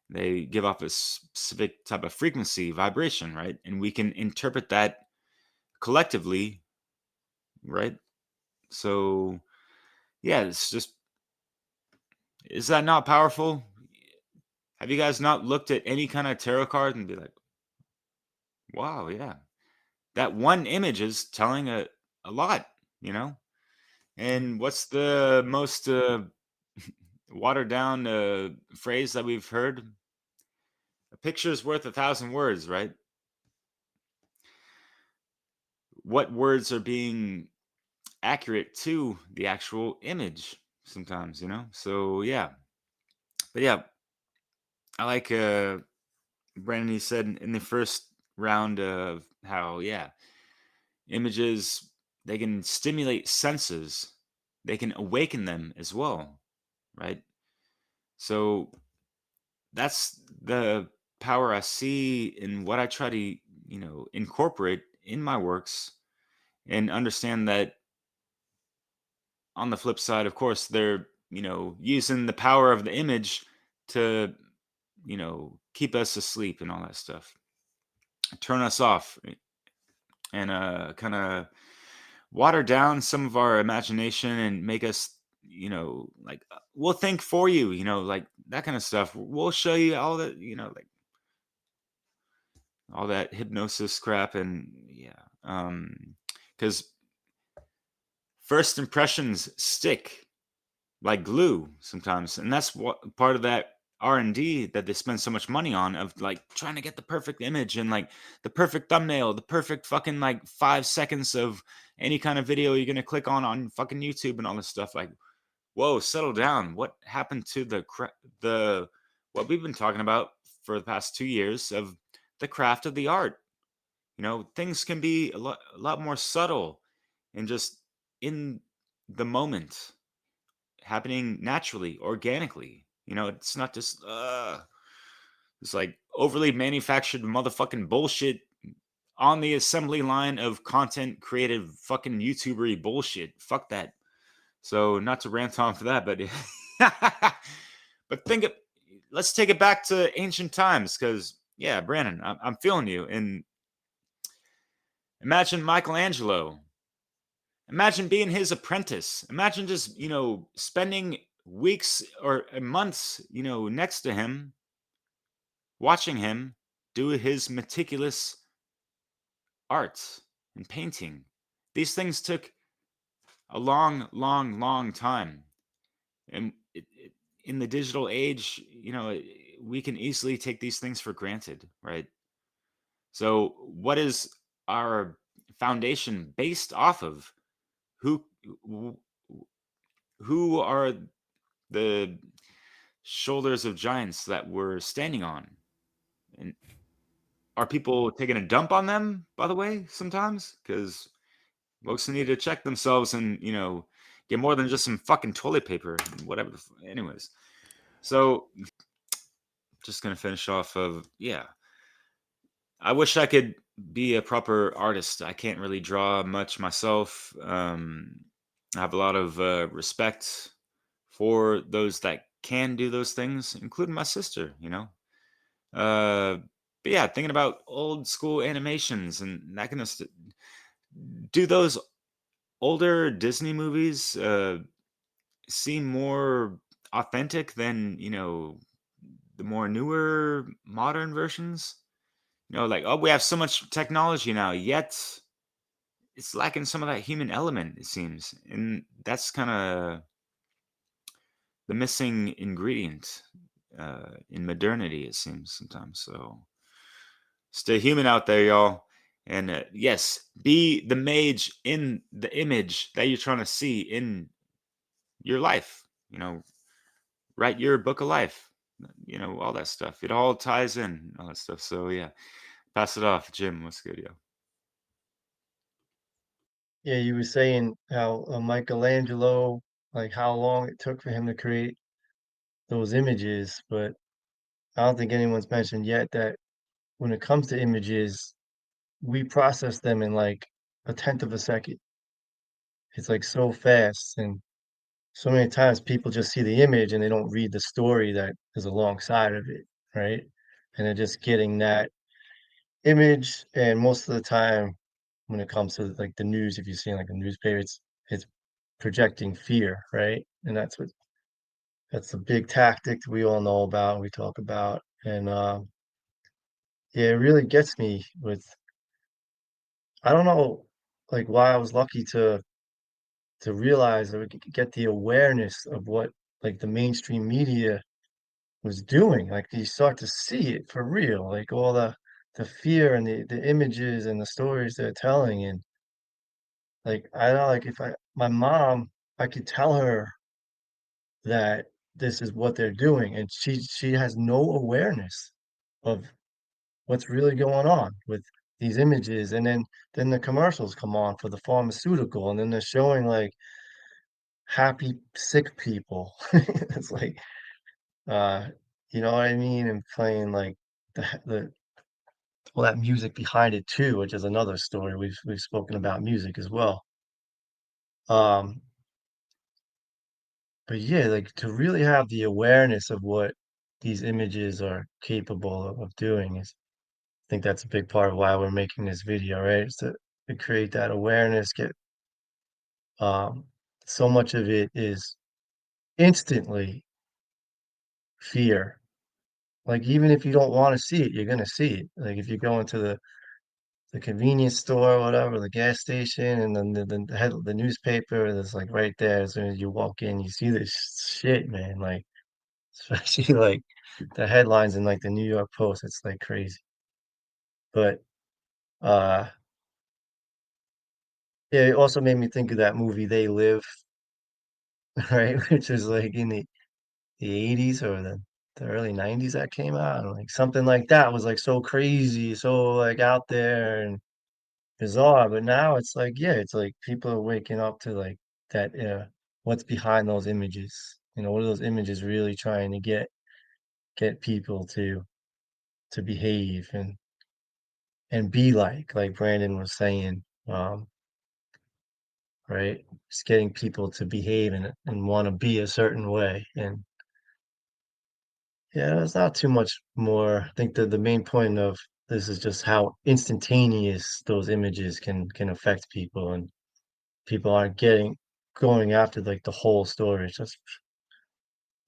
They give off a specific type of frequency, vibration, right? And we can interpret that collectively, right? So, yeah, it's just, is that not powerful? Have you guys not looked at any kind of tarot card and be like, wow, yeah, that one image is telling a lot, you know? And what's the most watered down phrase that we've heard? A picture is worth 1,000 words, right? What words are being accurate to the actual image sometimes, So yeah. But yeah, I like Brandon, he said in the first round of how, yeah, images, they can stimulate senses, they can awaken them as well, right? So that's the power I see in what I try to, incorporate in my works, and understand that on the flip side, of course, they're, using the power of the image to, keep us asleep and all that stuff, turn us off, and kind of water down some of our imagination and make us, like, we'll think for you, like that kind of stuff. We'll show you all that, like all that hypnosis crap. And yeah, because first impressions stick like glue sometimes, and that's what part of that R&D that they spend so much money on, of like trying to get the perfect image and like the perfect thumbnail, the perfect fucking like 5 seconds of any kind of video you're gonna click on fucking YouTube and all this stuff. Like, whoa, settle down. What happened to the what we've been talking about for the past 2 years of the craft of the art? Things can be a lot more subtle and just in the moment, happening naturally, organically. It's not just it's like overly manufactured motherfucking bullshit on the assembly line of content creative fucking YouTubery bullshit. Fuck that. So not to rant on for that, but but let's take it back to ancient times, because yeah, Brandon, I'm feeling you. And imagine Michelangelo. Imagine being his apprentice. Imagine just, spending weeks or months, next to him, watching him do his meticulous art and painting. These things took a long, long, long time. And in the digital age, we can easily take these things for granted, right? So, what is our foundation based off of? Who who are the shoulders of giants that we're standing on? And are people taking a dump on them, by the way, sometimes? Because folks need to check themselves and, get more than just some fucking toilet paper and whatever. Anyways, so just going to finish off of, yeah. I wish I could be a proper artist. I can't really draw much myself. I have a lot of respect for those that can do those things, including my sister, Uh, but yeah, thinking about old school animations and that kind of do those older Disney movies seem more authentic than, the more newer modern versions. Like, oh, we have so much technology now, yet it's lacking some of that human element, it seems. And that's kind of the missing ingredient in modernity, it seems sometimes. So stay human out there, y'all. And yes, be the mage in the image that you're trying to see in your life. Write your book of life. All that stuff. It all ties in, all that stuff. So yeah, pass it off, Jim. What's good, yo? Yeah, you were saying how Michelangelo, like how long it took for him to create those images, but I don't think anyone's mentioned yet that when it comes to images, we process them in like a tenth of a second. It's like so fast, and so many times people just see the image and they don't read the story that is alongside of it, right? And they're just getting that image, and most of the time when it comes to like the news, if you're seeing like a newspaper, it's projecting fear, right? And that's a big tactic that we all know about, we talk about. And yeah, it really gets me with I don't know like why I was lucky to realize or get the awareness of what like the mainstream media was doing. Like you start to see it for real, like all the fear and the images and the stories they're telling. And like I know like if I my mom, I could tell her that this is what they're doing, and she has no awareness of what's really going on with these images. And then the commercials come on for the pharmaceutical, and then they're showing like happy sick people. It's like uh you know what I mean, and playing like the well that music behind it too, which is another story. We've spoken about music as well. um but yeah, like to really have the awareness of what these images are capable of doing is I think that's a big part of why we're making this video, right? Is to create that awareness, get um so much of it is instantly fear. Like even if you don't want to see it, you're gonna see it. Like if you go into the convenience store or whatever, the gas station, and then the newspaper that's like right there as soon as you walk in, you see this shit, man. Like especially like the headlines in like the New York Post, it's like crazy. But uh yeah, it also made me think of that movie They Live, right? Which is like in the 80s or the early 90s that came out. And, like something like that was like so crazy, so like out there and bizarre. But now it's like, yeah, it's like people are waking up to like that what's behind those images. What are those images really trying to get people to behave and be like Brandon was saying. Right? It's getting people to behave and want to be a certain way. And yeah, there's not too much more. I think the main point of this is just how instantaneous those images can affect people, and people aren't going after like the whole story. It's just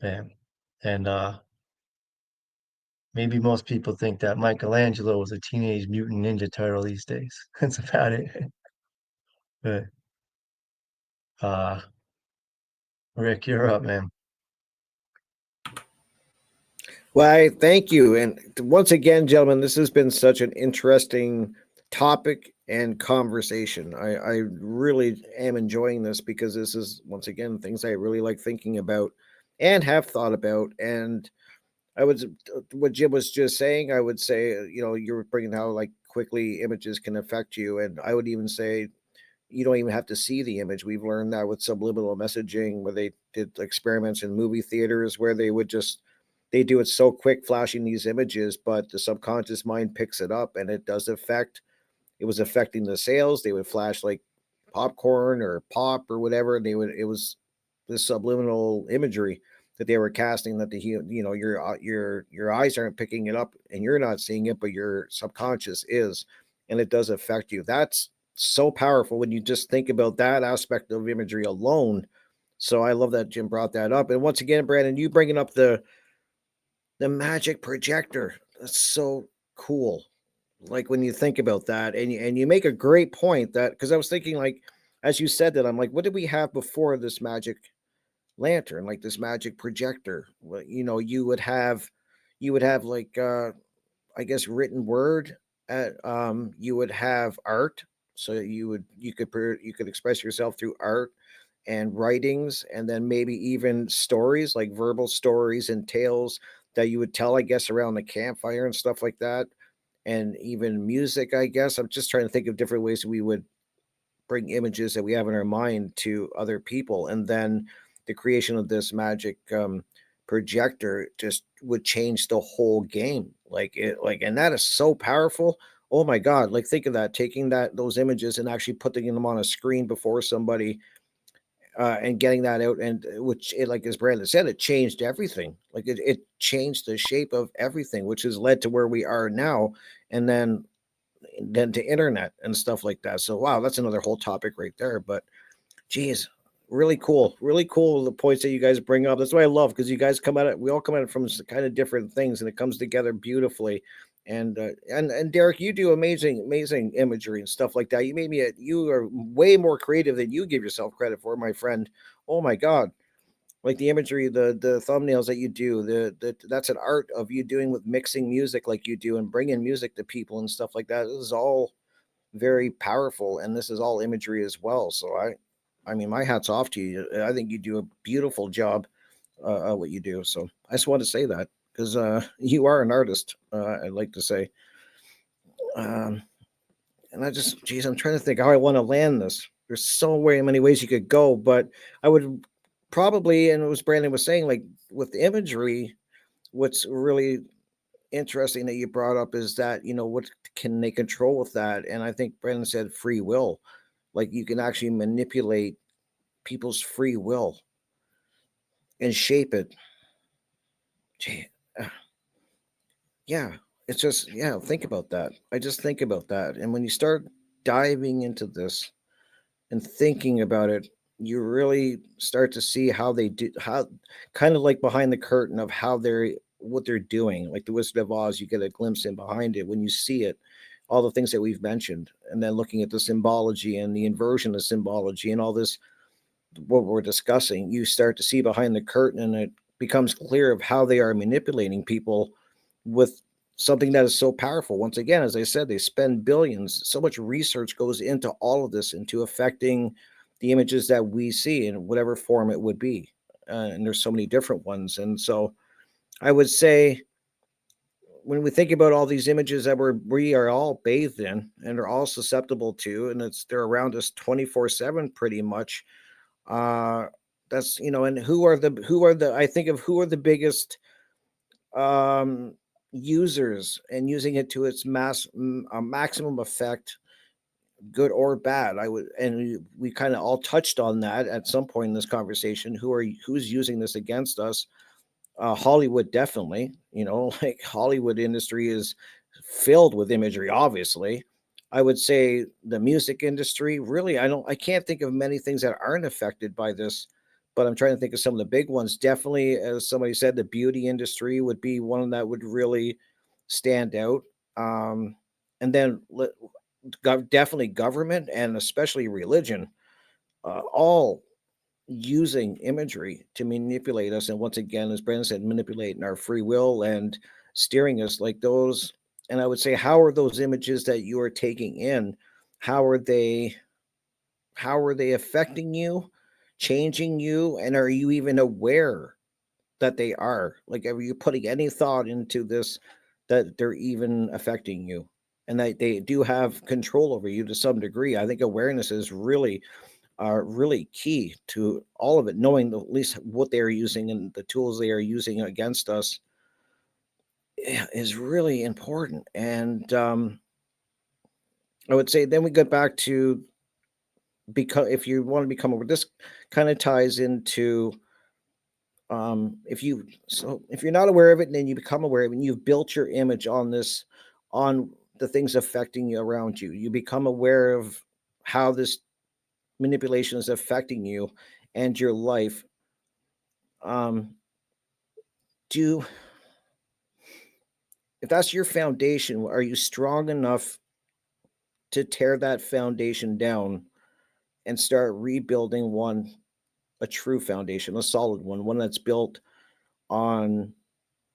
bam. And maybe most people think that Michelangelo was a teenage mutant ninja turtle these days. That's about it. But uh Rick, you're up, man. Why, thank you. And once again, gentlemen, this has been such an interesting topic and conversation. I really am enjoying this because this is, once again, things I really like thinking about and have thought about. And I would, what Jim was just saying, I would say, you were bringing how like quickly images can affect you. And I would even say, you don't even have to see the image. We've learned that with subliminal messaging, where they did experiments in movie theaters where they do it so quick, flashing these images, but the subconscious mind picks it up, and it does affect. It was affecting the sales. They would flash like popcorn or pop or whatever, and they would. It was this subliminal imagery that they were casting that your eyes aren't picking it up and you're not seeing it, but your subconscious is, and it does affect you. That's so powerful when you just think about that aspect of imagery alone. So I love that Jim brought that up. And once again, Brandon, you bringing up the magic projector. That's so cool. Like when you think about that, and you make a great point that, because I was thinking, like, as you said that, I'm like, what did we have before this magic lantern, like this magic projector? Well, you would have like I guess written word. You would have art, so you could express yourself through art and writings, and then maybe even stories, like verbal stories and tales that you would tell, I guess, around the campfire and stuff like that, and even music. I guess I'm just trying to think of different ways we would bring images that we have in our mind to other people, and then the creation of this magic projector just would change the whole game. And that is so powerful. Oh my god, like think of that, taking those images and actually putting them on a screen before somebody, and getting that out, and which it, like as Brandon said, it changed everything. Like it changed the shape of everything, which has led to where we are now, and then to internet and stuff like that. So wow, that's another whole topic right there. But geez, really cool the points that you guys bring up. That's what I love, because you guys come at it. We all come at it from kind of different things, and it comes together beautifully. And Derek, you do amazing imagery and stuff like that. You are way more creative than you give yourself credit for, my friend. Oh my god, like the imagery, the thumbnails that you do, that's an art of you doing with mixing music like you do and bringing music to people and stuff like that. This is all very powerful, and this is all imagery as well. So I mean, my hat's off to you. I think you do a beautiful job at what you do. So I just want to say that, because you are an artist. I'd like to say, um, and geez, I'm trying to think how I want to land this. There's so very many ways you could go, but I would probably, and it was Brandon was saying, like with the imagery, what's really interesting that you brought up is that, what can they control with that? And I think Brandon said free will. Like you can actually manipulate people's free will and shape it. Gee, yeah, it's just, yeah, think about that. I just think about that. And when you start diving into this and thinking about it, you really start to see how they do, how kind of like behind the curtain of what they're doing. Like the Wizard of Oz, you get a glimpse in behind it when you see it, all the things that we've mentioned, and then looking at the symbology and the inversion of symbology and all this, what we're discussing, you start to see behind the curtain, and it becomes clear of how they are manipulating people with something that is so powerful. Once again, as I said, they spend billions. So much research goes into all of this, into affecting the images that we see in whatever form it would be. And there's so many different ones. And so I would say, when we think about all these images that we are all bathed in and are all susceptible to, and they're around us 24/7 pretty much. Uh, that's, and I think of who are the biggest um, users and using it to its maximum effect, good or bad. And we kind of all touched on that at some point in this conversation. Who's using this against us? Hollywood, definitely. Like Hollywood industry is filled with imagery, obviously. I would say the music industry, really, I can't think of many things that aren't affected by this, but I'm trying to think of some of the big ones. Definitely, as somebody said, the beauty industry would be one that would really stand out. And then definitely government, and especially religion, all using imagery to manipulate us. And once again, as Brandon said, manipulating our free will and steering us like those. And I would say, how are those images that you are taking in? How are they? How are they affecting you, changing you, and are you even aware that they are? Like, are you putting any thought into this, that they're even affecting you, and that they do have control over you to some degree? I think awareness is really key to all of it. Knowing at least what they are using and the tools they are using against us is really important. And I would say then we get back to, because if you want to become aware, this kind of ties into, if you're not aware of it and then you become aware of it and you've built your image on this, on the things affecting you around you, you become aware of how this manipulation is affecting you, and your life, do if that's your foundation, are you strong enough to tear that foundation down and start rebuilding one, a true foundation, a solid one that's built on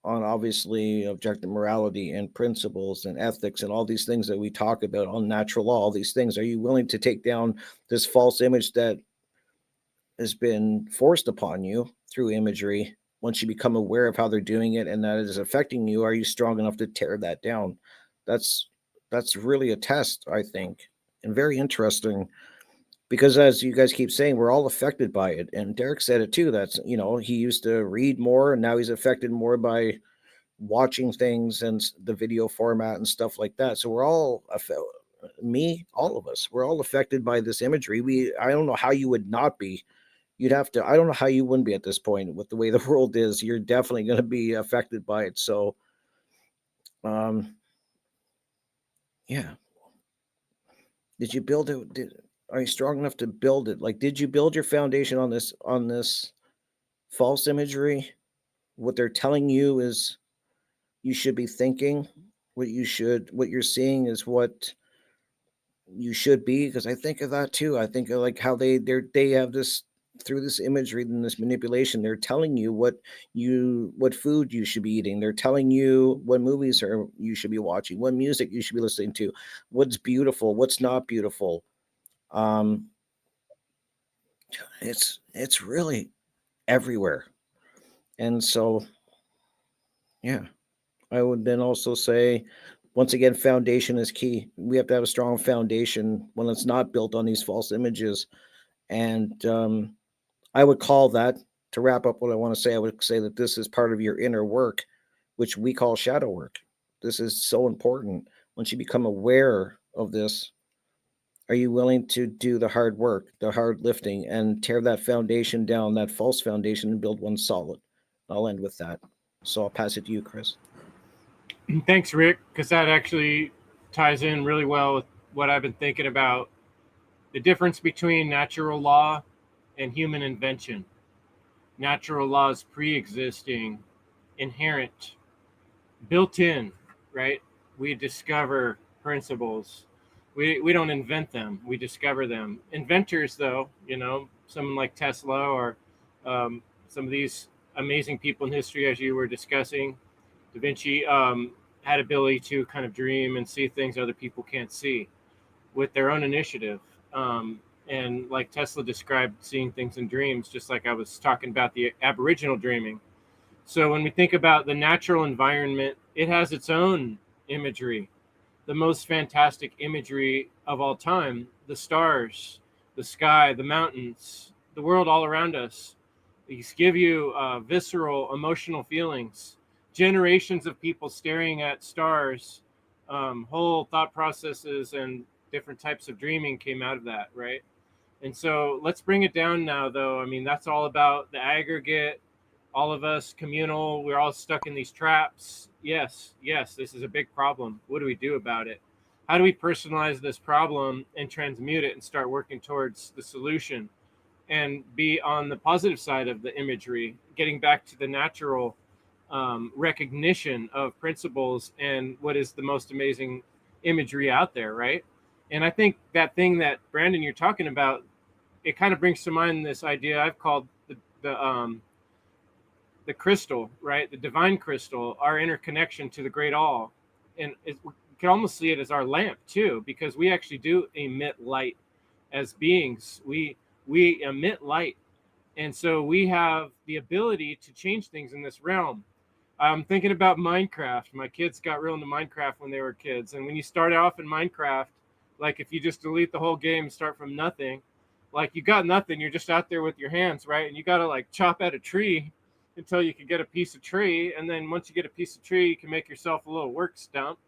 obviously objective morality and principles and ethics and all these things that we talk about on natural law, all these things? Are you willing to take down this false image that has been forced upon you through imagery? Once you become aware of how they're doing it and that it is affecting you, are you strong enough to tear that down? That's that's really a test, I think, and very interesting, because as you guys keep saying, we're all affected by it. And Derek said it too. That's, he used to read more and now he's affected more by watching things and the video format and stuff like that. So we're all me, all of us, we're all affected by this imagery. I don't know how you would not be. You'd have to, I don't know how you wouldn't be at this point with the way the world is. You're definitely going to be affected by it. So, um, yeah. Did you build it? Are you strong enough to build it? Like, did you build your foundation on this false imagery? What they're telling you is you should be thinking. What you're seeing is what you should be. Because I think of that too. I think of like how they have this, through this imagery and this manipulation. They're telling you what food you should be eating. They're telling you what movies you should be watching, what music you should be listening to, what's beautiful, what's not beautiful. Um, it's really everywhere. And so, yeah, I would then also say, once again, foundation is key. We have to have a strong foundation when it's not built on these false images. And I would call that, to wrap up what I want to say, I would say that this is part of your inner work, which we call shadow work. This is so important. Once you become aware of this, are you willing to do the hard work, the hard lifting, and tear that foundation down, that false foundation, and build one solid? I'll end with that. So I'll pass it to you, Chris. Thanks, Rick, because that actually ties in really well with what I've been thinking about, the difference between natural law and human invention. Natural law is pre-existing, inherent, built in, right? We discover principles. We don't invent them, we discover them. Inventors, though, someone like Tesla or some of these amazing people in history, as you were discussing, Da Vinci, had ability to kind of dream and see things other people can't see with their own initiative. And like Tesla described seeing things in dreams, just like I was talking about the Aboriginal dreaming. So when we think about the natural environment, it has its own imagery, the most fantastic imagery of all time: the stars, the sky, the mountains, the world all around us. These give you visceral, emotional feelings. Generations of people staring at stars, whole thought processes and different types of dreaming came out of that, right? And so let's bring it down now, though. I mean, that's all about the aggregate, all of us communal. We're all stuck in these traps. Yes, this is a big problem. What do we do about it? How do we personalize this problem and transmute it and start working towards the solution and be on the positive side of the imagery, getting back to the natural recognition of principles and what is the most amazing imagery out there, right? And I think that thing that Brandon you're talking about, it kind of brings to mind this idea I've called the crystal, right? The divine crystal, our interconnection to the great all. And we can almost see it as our lamp too, because we actually do emit light as beings. We emit light. And so we have the ability to change things in this realm. I'm thinking about Minecraft. My kids got real into Minecraft when they were kids. And when you start off in Minecraft, like if you just delete the whole game, start from nothing, like you got nothing, you're just out there with your hands, right? And you got to like chop at a tree until you can get a piece of tree. And then once you get a piece of tree, you can make yourself a little work stump.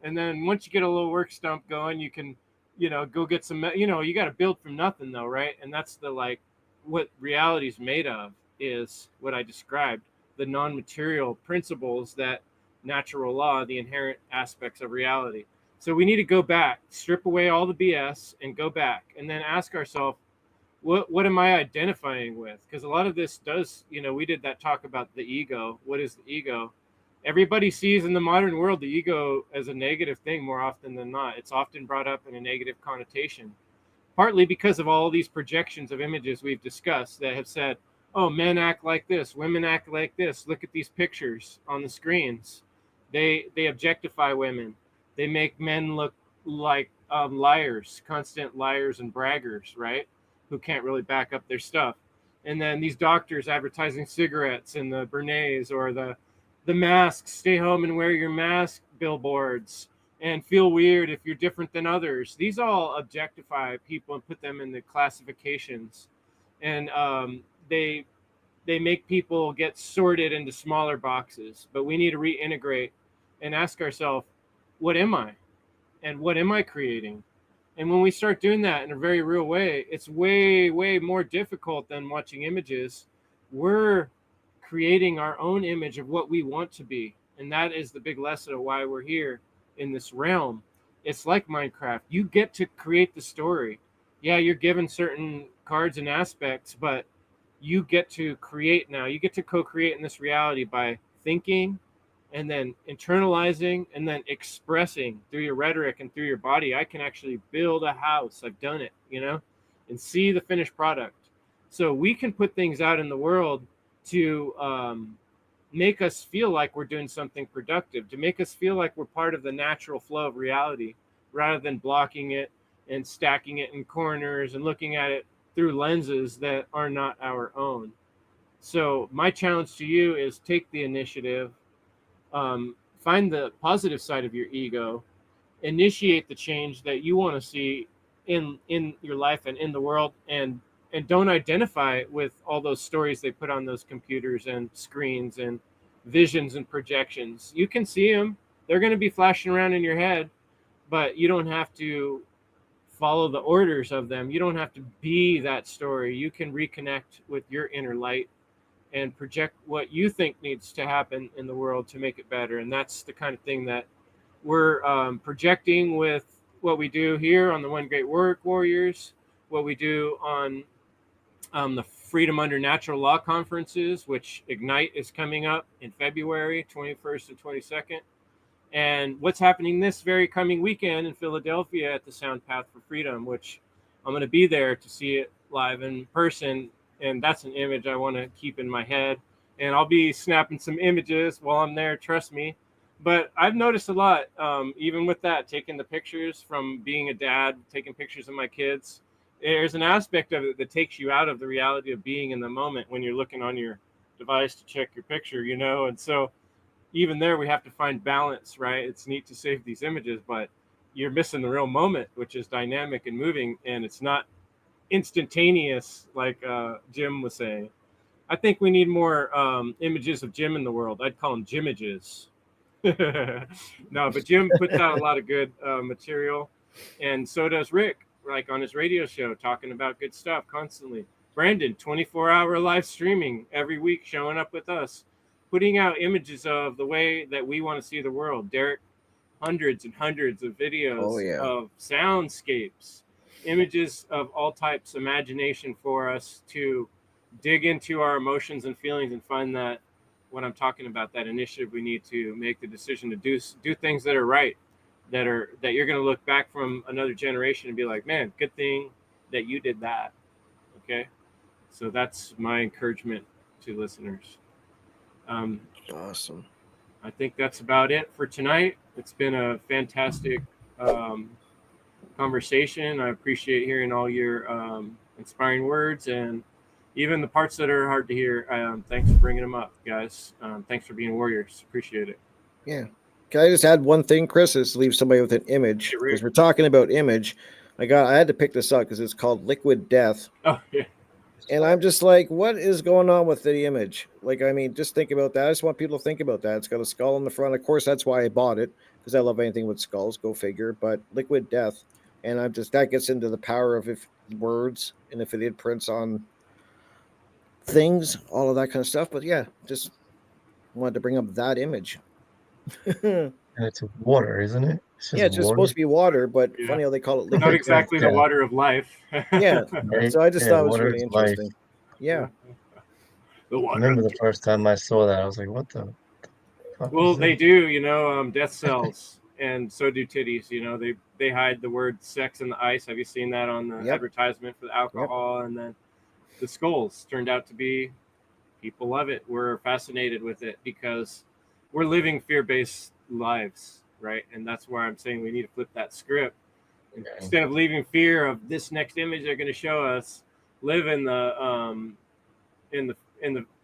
And then once you get a little work stump going, you can, go get some, you got to build from nothing though, right? And that's the like what reality is made of, is what I described, the non-material principles, that natural law, the inherent aspects of reality. So we need to go back, strip away all the BS and go back and then ask ourselves, what am I identifying with? Because a lot of this does, we did that talk about the ego. What is the ego? Everybody sees in the modern world the ego as a negative thing more often than not. It's often brought up in a negative connotation, partly because of all these projections of images we've discussed that have said, oh, men act like this, women act like this. Look at these pictures on the screens. They objectify women. They make men look like liars, constant liars and braggers, right? Who can't really back up their stuff. And then these doctors advertising cigarettes and the Bernays or the masks, stay home and wear your mask billboards and feel weird if you're different than others. These all objectify people and put them in the classifications, and they make people get sorted into smaller boxes. But we need to reintegrate and ask ourselves, what am I, and what am I creating? And when we start doing that in a very real way, it's way more difficult than watching images. We're creating our own image of what we want to be. And that is the big lesson of why we're here in this realm. It's like Minecraft. You get to create the story. Yeah, you're given certain cards and aspects, but you get to create now. You get to co-create in this reality by thinking and then internalizing and then expressing through your rhetoric and through your body. I can actually build a house. I've done it, and see the finished product. So we can put things out in the world to make us feel like we're doing something productive, to make us feel like we're part of the natural flow of reality, rather than blocking it and stacking it in corners and looking at it through lenses that are not our own. So my challenge to you is take the initiative, find the positive side of your ego, initiate the change that you want to see in your life and in the world, and don't identify with all those stories they put on those computers and screens and visions and projections. You can see them. They're going to be flashing around in your head, but you don't have to follow the orders of them. You don't have to be that story. You can reconnect with your inner light and project what you think needs to happen in the world to make it better. And that's the kind of thing that we're projecting with what we do here on the One Great Work Warriors, what we do on the Freedom Under Natural Law conferences, which Ignite is coming up in February 21st and 22nd. And what's happening this very coming weekend in Philadelphia at the Sound Path for Freedom, which I'm going to be there to see it live in person. And that's an image I want to keep in my head. And I'll be snapping some images while I'm there, trust me. But I've noticed a lot, even with that, taking the pictures from being a dad, taking pictures of my kids. There's an aspect of it that takes you out of the reality of being in the moment when you're looking on your device to check your picture, And so even there, we have to find balance, right? It's neat to save these images, but you're missing the real moment, which is dynamic and moving, and it's not instantaneous, like Jim was saying. I think we need more images of Jim in the world. I'd call them Jimages. No, but Jim puts out a lot of good material, and so does Rick, like on his radio show, talking about good stuff constantly. Brandon, 24-hour live streaming every week, showing up with us, putting out images of the way that we want to see the world. Derek, hundreds and hundreds of videos of soundscapes, images of all types, imagination for us to dig into our emotions and feelings and find that what I'm talking about, that initiative we need to make the decision to do things that are right, that you're going to look back from another generation and be like, man, good thing that you did that. Okay, so that's my encouragement to listeners. Awesome. I think that's about it for tonight. It's been a fantastic conversation. I appreciate hearing all your inspiring words and even the parts that are hard to hear. Thanks for bringing them up, guys. Thanks for being warriors. Appreciate it. Yeah. Can I just add one thing, Chris? Is leave somebody with an image, because we're talking about image. I had to pick this up because it's called Liquid Death. Oh yeah. And I'm just like, what is going on with the image? Like, I mean, just think about that. I just want people to think about that. It's got a skull in the front. Of course, that's why I bought it, because I love anything with skulls. Go figure. But Liquid Death, and I'm just, that gets into the power of if words and if it imprints on things, all of that kind of stuff. But yeah, just wanted to bring up that image. And it's water, isn't it? It's Yeah, just it's just water. supposed to be water, but Yeah. funny how they call it Not liquid. exactly the Yeah. water of life. Yeah, Right? so I just Yeah, thought it was water really is life. interesting. Yeah, The I water remember of the first time I saw that, I was like, what the fuck Well, is they this? do, death cells, and so do titties. They hide the word sex in the ice. Have you seen that on the Yep. advertisement for the alcohol? And then the skulls turned out to be, people love it. We're fascinated with it because we're living fear-based lives, right? And that's why I'm saying we need to flip that script. Instead of leaving fear of this next image they're going to show us, live in the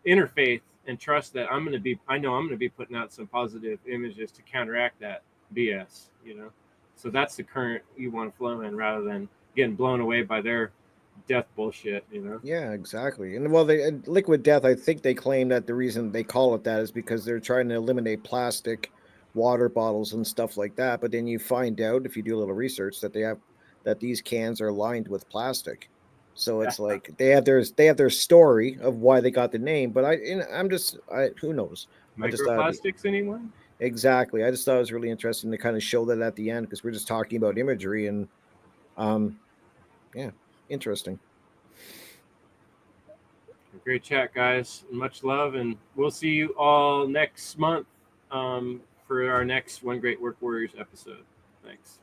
interfaith and trust that I know I'm going to be putting out some positive images to counteract that BS, So that's the current you want to flow in rather than getting blown away by their death bullshit. yeah, exactly. And well, liquid death. I think they claim that the reason they call it that is because they're trying to eliminate plastic water bottles and stuff like that. But then you find out if you do a little research that these cans are lined with plastic. So it's like they have their story of why they got the name, but I'm just who knows. I just thought Microplastics, anyone? exactly. I just thought it was really interesting to kind of show that at the end because we're just talking about imagery and um yeah, interesting. Great chat, guys. Much love, and we'll see you all next month for our next One Great Work Warriors episode. Thanks.